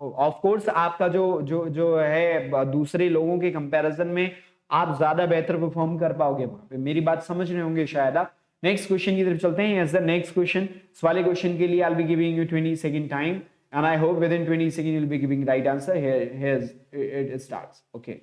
S1: ऑफ कोर्स आपका जो जो जो है दूसरे लोगों के कंपैरिजन में आप ज्यादा बेहतर परफॉर्म कर पाओगे वहां पे, मेरी बात समझ रहे होंगे शायद आप। नेक्स्ट क्वेश्चन की तरफ चलते हैं। एज द नेक्स्ट क्वेश्चन, इस वाले क्वेश्चन के लिए I will be giving you 20 second time and I hope within 20 seconds you'll be giving right answer. Here's it starts. Okay.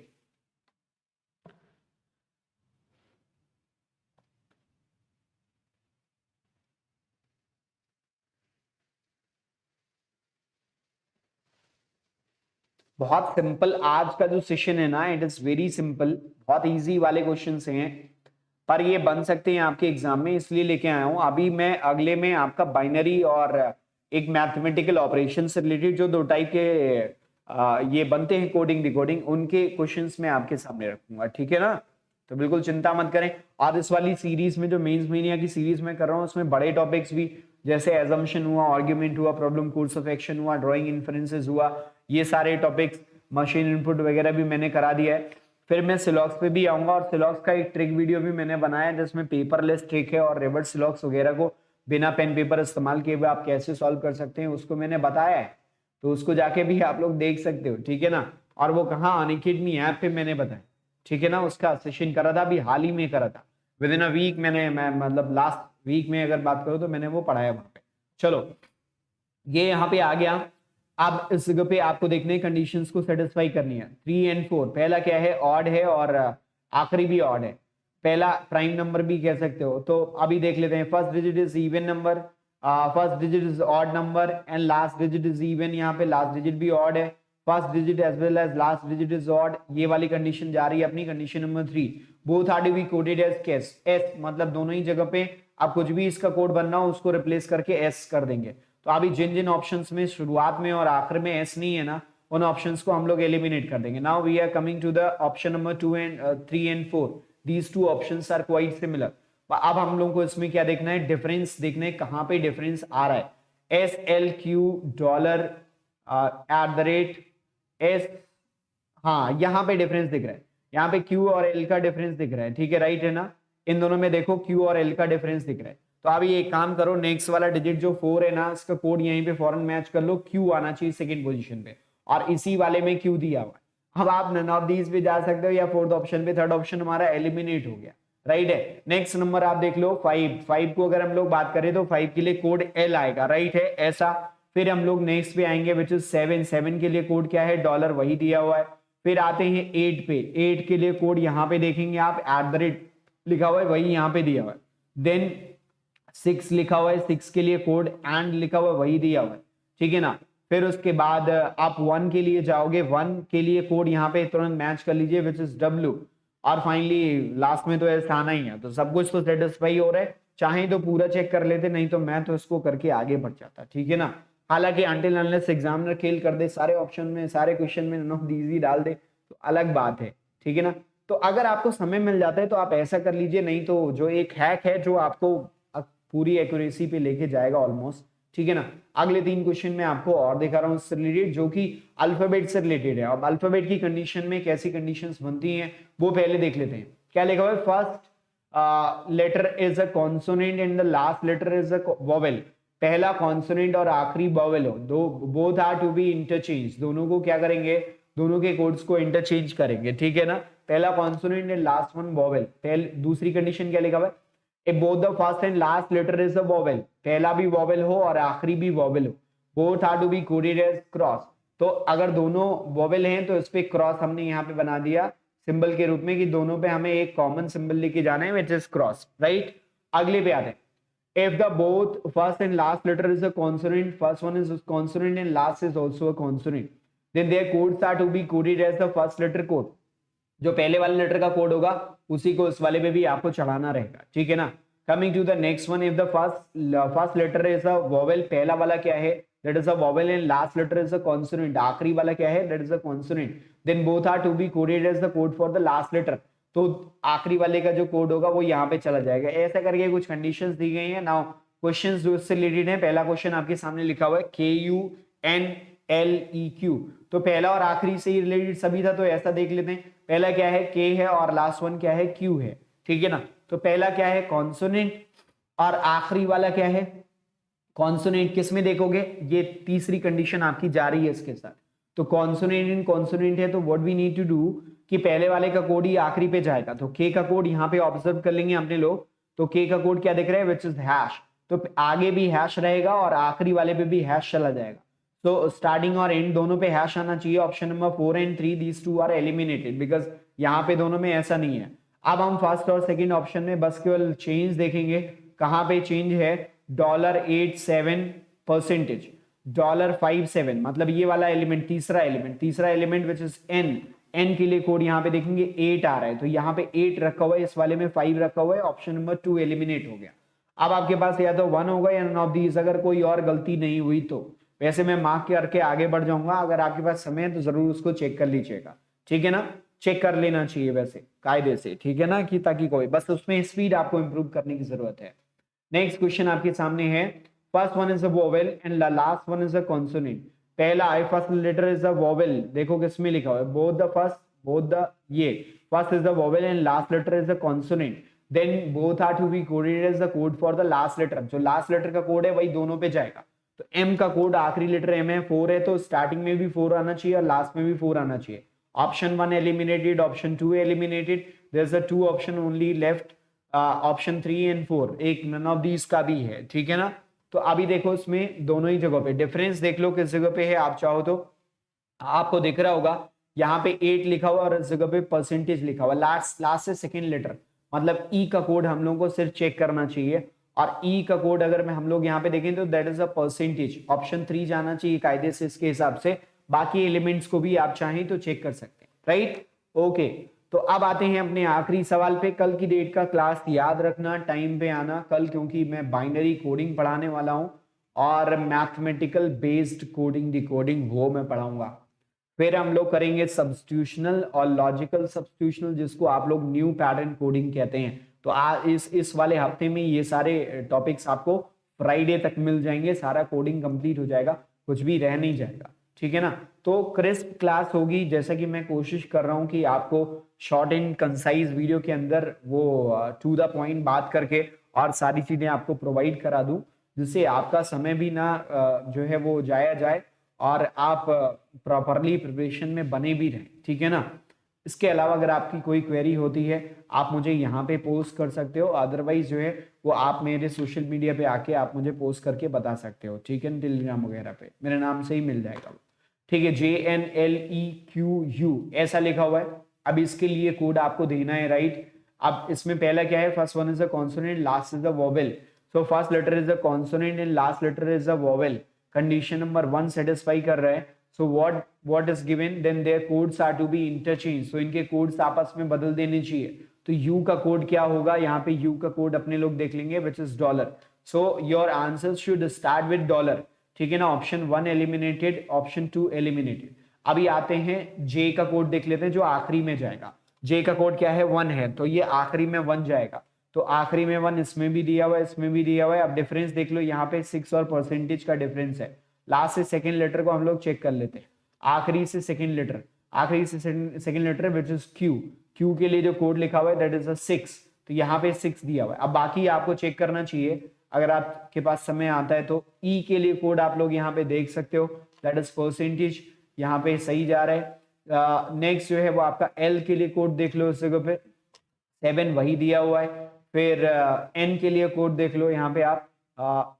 S1: बहुत सिंपल आज का जो सेशन है ना, इट इज वेरी सिंपल, बहुत इजी वाले क्वेश्चंस हैं, पर ये बन सकते हैं आपके एग्जाम में, इसलिए लेके आया हूं। अभी मैं अगले में आपका बाइनरी और एक मैथमेटिकल ऑपरेशन से रिलेटेड जो 2 टाइप के ये बनते हैं कोडिंग डिकोडिंग, उनके क्वेश्चंस मैं आपके सामने रखूंगा, ठीक है ना। तो बिल्कुल चिंता मत करें। और इस वाली सीरीज में जो मेंस मीडिया की सीरीज में कर रहा हूँ उसमें बड़े टॉपिक्स भी, जैसे एजम्पशन हुआ, आर्ग्यूमेंट हुआ, प्रॉब्लम कोर्स ऑफ एक्शन हुआ, ड्राइंग इन्फ्रेंसेस हुआ, ये सारे टॉपिक्स, मशीन इनपुट वगैरह भी मैंने करा दिया है। फिर मैं सिलॉक्स पे भी आऊंगा, और सिलॉक्स का एक ट्रिक वीडियो भी मैंने बनाया जिसमें पेपरलेस ट्रिक है और रिवर्स सिलॉक्स वगैरह को बिना पेन पेपर इस्तेमाल किए हुए आप कैसे सॉल्व कर सकते हैं उसको मैंने बताया है, तो उसको जाके भी आप लोग देख सकते हो, ठीक है ना। और वो कहाँ, अनअकैडमी ऐप पे मैंने बताया, ठीक है ना। उसका सेशन करा था, अभी हाल ही में करा था, विद इन अ वीक मैं मतलब लास्ट वीक में अगर बात करूँ तो मैंने वो पढ़ाया वहां पे। चलो ये यहाँ पे आ गया। अब इस जगह पे आपको देखने कंडीशंस को सेटिस्फाई करनी है। 3 and 4, पहला क्या है, ऑड है और आखिरी भी ऑड है, पहला प्राइम नंबर भी कह सकते हो। तो अभी देख लेते हैं, first digit is even number, first digit is odd number and last digit is even, यहाँ पे लास्ट डिजिट भी ऑड है, first digit as well as last digit is odd. ये वाली कंडीशन जा रही है अपनी condition number 3, both are to be coded as case is, मतलब दोनों ही जगह पे आप कुछ भी इसका कोड बनना हो उसको रिप्लेस करके एस कर देंगे। तो अभी जिन जिन ऑप्शंस में शुरुआत में और आखिर में एस नहीं है ना, उन ऑप्शंस को हम लोग एलिमिनेट कर देंगे। Now we are coming to the option number 2 and 3 and 4, these 2 options are quite similar. अब हम लोग को इसमें क्या देखना है, डिफरेंस देखना है, कहां पे डिफरेंस आ रहा है। $SLQ at the rate S, हाँ यहाँ पे डिफरेंस दिख रहा है, यहाँ पे Q और L का डिफरेंस दिख रहा है, ठीक है, राइट है ना। इन दोनों में देखो Q और L का डिफरेंस दिख रहा है, तो अभी एक काम करो, नेक्स्ट वाला डिजिट जो 4 है ना, इसका कोड यहीं पे फॉरन मैच कर लो, क्यू आना चाहिए सेकंड पोजीशन पे, और इसी वाले में क्यू दिया हुआ है। अब आप नन ऑफ दीज पे जा सकते हो या फोर्थ ऑप्शन पे, थर्ड ऑप्शन हमारा एलिमिनेट हो गया, राइट है। नेक्स्ट नंबर आप देख लो 5 को अगर हम लोग बात करें तो 5 के लिए कोड एल आएगा, राइट है ऐसा। फिर हम लोग नेक्स्ट पे आएंगे विच इज 7 के लिए कोड क्या है, डॉलर, वही दिया हुआ है। फिर आते हैं 8 पे, 8 के लिए कोड यहाँ पे देखेंगे आप @ लिखा हुआ है, वही यहाँ पे दिया हुआ है। देन 6 लिखा हुआ है, 6 के लिए कोड एंड लिखा हुआ है, वही दिया हुआ है, ठीक है ना। फिर उसके बाद आप 1 के लिए जाओगे, 1 के लिए कोड यहाँ पे तुरंत मैच कर लीजिए विच इज W, और फाइनली लास्ट में तो ऐसा आना ही है। तो सब कुछ तो सेटिस्फाई हो रहा है, चाहे तो पूरा चेक कर लेते, नहीं तो मैं तो इसको करके आगे बढ़ जाता, ठीक है ना। हालांकि अनटिल अनलेस एग्जामिनर खेल कर दे, सारे ऑप्शन में, सारे क्वेश्चन में नॉट इजी डाल दे, तो अलग बात है, ठीक है ना। तो अगर आपको समय मिल जाता है तो आप ऐसा कर लीजिए, नहीं तो जो एक हैक है जो आपको पूरी एक्यूरेसी पे लेके जाएगा ऑलमोस्ट, ठीक है ना। अगले 3 क्वेश्चन में आपको और दिखा रहा हूँ उससे रिलेटेड, जो कि अल्फाबेट से रिलेटेड है। अब अल्फाबेट की कंडीशन में कैसी कंडीशंस बनती हैं वो पहले देख लेते हैं। क्या लिखा हुआ है, first letter is a consonant and the last letter is a vowel. पहला कॉन्सोनेंट और आखिरी वोवेल हो, दो both are to be interchange, दोनों को क्या करेंगे, दोनों के कोड्स को इंटरचेंज करेंगे, ठीक है ना। पहला consonant and last one vowel. दूसरी कंडीशन क्या लिखा हुआ है, if both the first and last letter is a vowel, पहला भी वॉवेल हो और आखिरी भी वॉवेल हो, both are to be coded as cross। तो अगर दोनों वॉवेल हैं तो इस पे क्रॉस हमने यहाँ पे बना दिया सिंबल के रूप में कि दोनों पे हमें एक कॉमन सिंबल लेके जाना है which is cross, राइट। अगले पे आते हैं, if the both first and last letter is a consonant, first one is a consonant and last is also a consonant, then their codes are to be coded as the first letter code। जो पहले वाले letter का code होगा उसी को इस वाले पे भी आपको चढ़ाना रहेगा, ठीक है ना। Coming to the next one, if the first letter is a vowel, पहला वाला क्या है, that is a vowel, and last letter is a consonant, आखिरी वाला क्या है, that is a consonant, then both are to be coded as the code for the last letter. तो आखिरी वाले का जो कोड होगा वो यहाँ पे चला जाएगा। ऐसा करके कुछ कंडीशंस दी गई हैं। नाउ क्वेश्चंस जो इससे रिलेटेड है, पहला क्वेश्चन आपके सामने लिखा हुआ है KUNLEQ, तो पहला और आखिरी से ही रिलेटेड सभी था, तो ऐसा देख लेते हैं। पहला क्या है, K है, और लास्ट वन क्या है, Q है, ठीक है ना। तो पहला क्या है, कॉन्सोनेंट, और आखिरी वाला क्या है, कॉन्सोनेंट। किस में देखोगे, ये तीसरी कंडीशन आपकी जा रही है इसके साथ। तो कॉन्सोनेंट इन कॉन्सोनेंट है, तो what we need to do कि पहले वाले का कोड ही आखिरी पे जाएगा। तो K का कोड यहाँ पे ऑब्जर्व कर लेंगे अपने लोग, तो K का कोड क्या दिख रहा है, विच इज हैश, तो आगे भी हैश रहेगा और आखिरी वाले पे भी हैश चला जाएगा। तो स्टार्टिंग और एंड दोनों पे हैश आना चाहिए। Option number 4 and 3 these two are eliminated because यहाँ पे दोनों में ऐसा नहीं है। अब हम फर्स्ट और सेकंड ऑप्शन में बस केवल चेंज देखेंगे। कहाँ पे चेंज है, $87%, $57, मतलब ये वाला एलिमेंट, तीसरा एलिमेंट विच इज एन के लिए कोड यहाँ पे देखेंगे 8 आ रहा है, तो यहाँ पे 8 रखा हुआ है, इस वाले में 5 रखा हुआ है। ऑप्शन नंबर 2 एलिमिनेट हो गया। अब आपके पास या तो 1 होगा या नन ऑफ दीज, अगर कोई और गलती नहीं हुई तो। वैसे मैं मार्क करके आगे बढ़ जाऊंगा, अगर आपके पास समय है तो जरूर उसको चेक कर लीजिएगा, ठीक है ना। चेक कर लेना चाहिए वैसे कायदे से, ठीक है ना, कि ताकि कोई, बस उसमें स्पीड आपको इंप्रूव करने की जरूरत है। नेक्स्ट क्वेश्चन आपके सामने है, first one is a vowel and last one is a consonant. पहला आई first letter is a vowel, देखो किसमें लिखा हुआ है, बोथ द ये first is the vowel and last letter is a consonant, then both are to be coded as the code for the last letter. जो last letter का code है वही दोनों पे जाएगा। तो M का कोड, आखिरी लेटर M है, 4 है, तो स्टार्टिंग में भी 4 आना चाहिए और लास्ट में भी 4 आना चाहिए। Option 1 eliminated, option 2 eliminated, there is a 2 option only left, option 3 and 4, एक नन ऑफ दीज का भी है, ठीक है ना। तो अभी देखो इसमें दोनों ही जगह पे डिफरेंस देख लो, किस जगह पे है। आप चाहो तो आपको दिख रहा होगा यहाँ पे 8 लिखा हुआ और इस जगह पे परसेंटेज लिखा हुआ, लास्ट से सेकेंड लेटर, मतलब E का कोड हम लोगों को सिर्फ चेक करना चाहिए। और E का कोड अगर मैं हम लोग यहाँ पे देखें तो that is a percentage, option 3 जाना चाहिए कायदे से इसके हिसाब से। बाकी एलिमेंट्स को भी आप चाहें तो चेक कर सकते हैं, राइट, ओके। तो अब आते हैं अपने आखिरी सवाल पे। कल की डेट का क्लास याद रखना, टाइम पे आना कल, क्योंकि मैं बाइनरी कोडिंग पढ़ाने वाला हूँ और मैथमेटिकल बेस्ड कोडिंग डिकोडिंग वो मैं पढ़ाऊंगा। फिर हम लोग करेंगे सब्स्टिट्यूशनल और लॉजिकल सब्स्टिट्यूशनल, जिसको आप लोग न्यू पैटर्न कोडिंग कहते हैं। तो इस वाले हफ्ते में ये सारे टॉपिक्स आपको फ्राइडे तक मिल जाएंगे, सारा कोडिंग कंप्लीट हो जाएगा, कुछ भी रह नहीं जाएगा, ठीक है ना। तो क्रिस्प क्लास होगी, जैसा कि मैं कोशिश कर रहा हूं कि आपको शॉर्ट एंड कंसाइज वीडियो के अंदर वो टू द पॉइंट बात करके और सारी चीजें आपको प्रोवाइड करा दूं, जिससे आपका समय भी ना जो है वो जाया जाए और आप प्रॉपरली प्रिपरेशन में बने भी रहें, ठीक है ना। इसके अलावा अगर आपकी कोई क्वेरी होती है आप मुझे यहाँ पे पोस्ट कर सकते हो, अदरवाइज जो है वो आप मेरे सोशल मीडिया पे आके आप मुझे पोस्ट करके बता सकते हो, ठीक है, टेलीग्राम वगैरह पे मेरे नाम से ही मिल जाएगा, ठीक है। JNLEQU ऐसा लिखा हुआ है। अब इसके लिए कोड आपको देना है, राइट। अब इसमें पहला क्या है, first one is a consonant, last is a vowel. So first letter is a consonant and last letter is a vowel. Condition number 1 satisfy कर रहा है। So what is given, then their codes are to be interchange. So इनके codes आपस में बदल देने चाहिए। तो यू का कोड क्या होगा, यहाँ पे यू का कोड अपने लोग देख लेंगे, which is dollar. So your answer should start with dollar, ठीक है ना। Option 1 eliminated, option 2 eliminated. अभी आते हैं जे का कोड देख लेते हैं, जो आखिरी में जाएगा। जे का कोड क्या है, 1 है, तो ये आखिरी में 1 जाएगा। तो आखिरी में 1 इसमें भी दिया हुआ है, इसमें भी दिया हुआ है। अब डिफरेंस देख लो, यहाँ पे 6 और परसेंटेज का डिफरेंस है। लास्ट से सेकेंड लेटर को हम लोग चेक कर लेते हैं। आखिरी से सेकेंड लेटर, आखिरी से second letter which is Q. Q के लिए जो कोड लिखा हुआ है दैट इज अ 6, तो यहाँ पे 6 दिया हुआ है। अब बाकी आपको चेक करना चाहिए, अगर आपके पास समय आता है तो ई के लिए कोड आप लोग यहाँ पे देख सकते हो, दैट इज परसेंटेज, यहाँ पे सही जा रहा है। नेक्स्ट जो है वो आपका एल के लिए कोड देख लो, उस जगह पे 7 वही दिया हुआ है। फिर एन के लिए कोड देख लो, यहाँ पे आप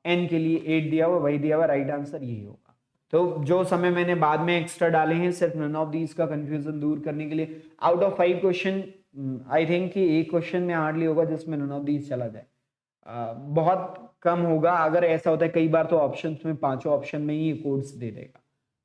S1: एन के लिए 8 दिया हुआ, वही दिया हुआ, राइट आंसर यही होगा। तो जो समय मैंने बाद में एक्स्ट्रा डाले हैं सिर्फ नन ऑफ दीज का कंफ्यूजन दूर करने के लिए। Out of 5 question I think कि एक क्वेश्चन में हार्डली होगा जिसमें नन ऑफ दीज चला जाए, बहुत कम होगा। अगर ऐसा होता है कई बार तो ऑप्शंस में, पांचों ऑप्शन में ही कोड्स दे देगा,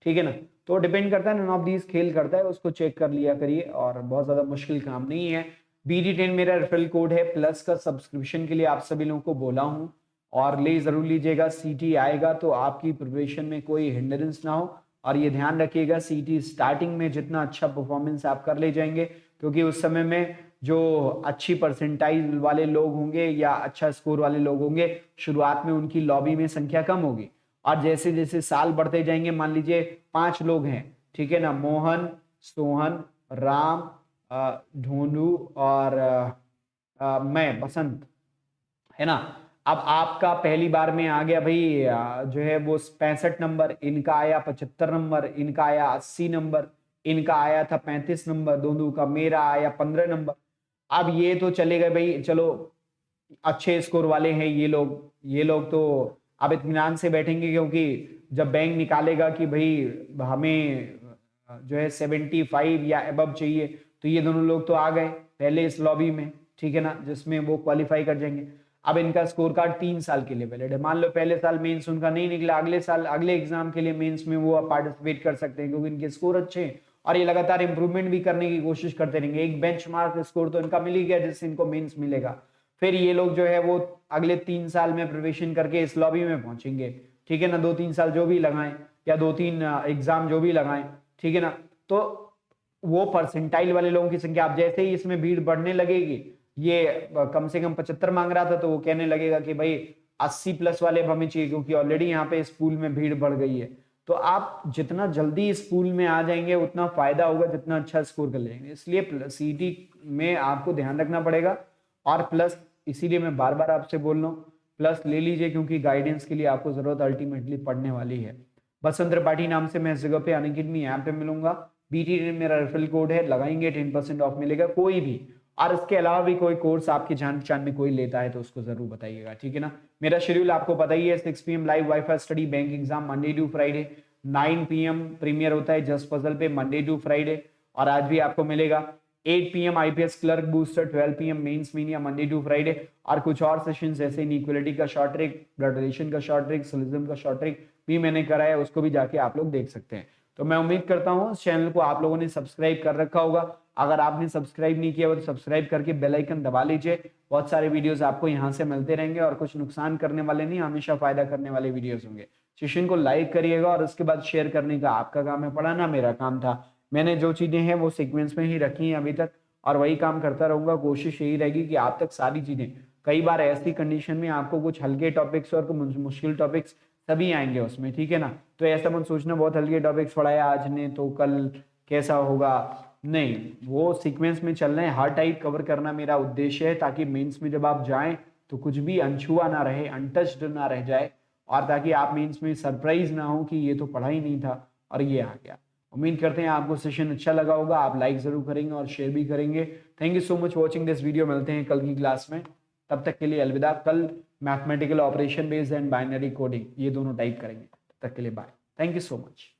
S1: ठीक है ना। तो डिपेंड करता है, नन ऑफ दीज खेल करता है, उसको चेक कर लिया करिए, और बहुत ज्यादा मुश्किल काम नहीं है। BD10 मेरा रेफरल कोड है, प्लस का सब्सक्रिप्शन के लिए आप सभी लोगों को बोला हूं, और ले जरूर लीजिएगा। सीटी आएगा तो आपकी प्रिपरेशन में कोई हिंड्रेंस ना हो, और ये ध्यान रखिएगा सीटी स्टार्टिंग में जितना अच्छा परफॉर्मेंस आप कर ले जाएंगे, क्योंकि उस समय में जो अच्छी परसेंटाइज वाले लोग होंगे या अच्छा स्कोर वाले लोग होंगे, शुरुआत में उनकी लॉबी में संख्या कम होगी, और जैसे जैसे साल बढ़ते जाएंगे, मान लीजिए 5 लोग हैं, ठीक है ना, मोहन, सोहन, राम, ढोनू और मैं बसंत, है ना। अब आपका पहली बार में आ गया भाई जो है वो 65 नंबर, इनका आया 75 नंबर, इनका आया 80 नंबर, इनका आया था 35 नंबर दोनों का, मेरा आया 15 नंबर। अब ये तो चले गए भाई, चलो अच्छे स्कोर वाले हैं ये लोग तो अब इत्मीनान से बैठेंगे, क्योंकि जब बैंक निकालेगा कि भाई हमें जो है 75 या अबव चाहिए, तो ये दोनों लोग तो आ गए पहले इस लॉबी में, ठीक है ना, जिसमें वो क्वालिफाई कर जाएंगे। अब इनका स्कोर कार्ड 3 साल के लिए वैलिड है। मान लो पहले साल मेंस उनका नहीं निकला, अगले साल अगले एग्जाम के लिए मेंस में वो पार्टिसिपेट कर सकते हैं, क्योंकि इनके स्कोर अच्छे हैं, और ये लगातार इंप्रूवमेंट भी करने की कोशिश करते रहेंगे। एक बेंचमार्क स्कोर तो इनका मिल ही गया जिससे इनको मेंस मिलेगा। फिर ये लोग जो है वो अगले 3 साल में प्रिपरेशन करके इस लॉबी में पहुंचेंगे, ठीक है ना, 2-3 साल जो भी लगाएं, या 2-3 एग्जाम जो भी लगाएं, ठीक है ना। तो वो परसेंटाइल वाले लोगों की संख्या, आप जैसे ही इसमें भीड़ बढ़ने लगेगी, ये कम से कम 75 मांग रहा था, तो वो कहने लगेगा कि भाई 80 प्लस वाले अब हमें चाहिए, क्योंकि ऑलरेडी यहाँ पे इस पूल में भीड़ बढ़ गई है। तो आप जितना जल्दी इस पूल में आ जाएंगे उतना फायदा होगा, जितना अच्छा स्कोर कर लेंगे। इसलिए सीटी में आपको ध्यान रखना पड़ेगा, और प्लस इसीलिए मैं बार बार आपसे बोल रहा हूँ, प्लस ले लीजिए, क्योंकि गाइडेंस के लिए आपको जरूरत अल्टीमेटली पड़ने वाली है। बसंत त्रिपाठी नाम से मैं इस जगह पे अनअकैडमी ऐप पे मिलूंगा। BT10 मेरा रेफरल कोड है, लगाएंगे 10% ऑफ मिलेगा कोई भी। और इसके अलावा भी कोई कोर्स आपकी जान पहचान में कोई लेता है तो उसको जरूर बताइएगा, ठीक है ना। मेरा शेड्यूल आपको पता ही है, 6 PM live wifi study bank exam Monday to Friday, 9 PM premiere होता है जस्ट पजल पे मंडे टू फ्राइडे, और आज भी आपको मिलेगा 8 PM IPS clerk booster, 12 PM mains mania Monday to Friday, और कुछ और सेशंस जैसे इनइक्वालिटी का शॉर्ट ट्रिक, ब्लड रिलेशन का शॉर्ट ट्रिक, सोलिज्म का शॉर्ट ट्रिक भी मैंने करा है, उसको भी जाके आप लोग देख सकते हैं। तो मैं उम्मीद करता हूँ इस चैनल को आप लोगों ने सब्सक्राइब कर रखा होगा। अगर आपने सब्सक्राइब नहीं किया तो सब्सक्राइब करके बेल आइकन दबा लीजिए। बहुत सारे वीडियोस आपको यहाँ से मिलते रहेंगे, और कुछ नुकसान करने वाले नहीं, हमेशा फायदा करने वाले वीडियोस होंगे। सेशन को लाइक करिएगा, और उसके बाद शेयर करने का आपका काम है, पढ़ाना मेरा काम था। मैंने जो चीजें हैं वो सीक्वेंस में ही रखी हैं अभी तक, और वही काम करता रहूंगा। कोशिश यही रहेगी कि आप तक सारी चीजें, कई बार ऐसी कंडीशन में आपको कुछ हल्के टॉपिक्स और कुछ मुश्किल टॉपिक्स सभी आएंगे उसमें, ठीक है ना। तो ऐसा मत सोचना बहुत हल्के टॉपिक्स पढ़ाया आज ने तो कल कैसा होगा, नहीं, वो सीक्वेंस में चलना है, हर टाइप कवर करना मेरा उद्देश्य है, ताकि मेंस में जब आप जाएं तो कुछ भी अनछुआ ना रहे, अनटच्ड ना रह जाए, और ताकि आप मेंस में सरप्राइज ना हो कि ये तो पढ़ा ही नहीं था और ये आ गया। उम्मीद करते हैं आपको सेशन अच्छा लगा होगा, आप लाइक जरूर करेंगे और शेयर भी करेंगे। Thank you so much watching this video, मिलते हैं कल की क्लास में, तब तक के लिए अलविदा। कल mathematical operation based and binary coding ये दोनों टाइप करेंगे, तब तक के लिए bye, thank you so much.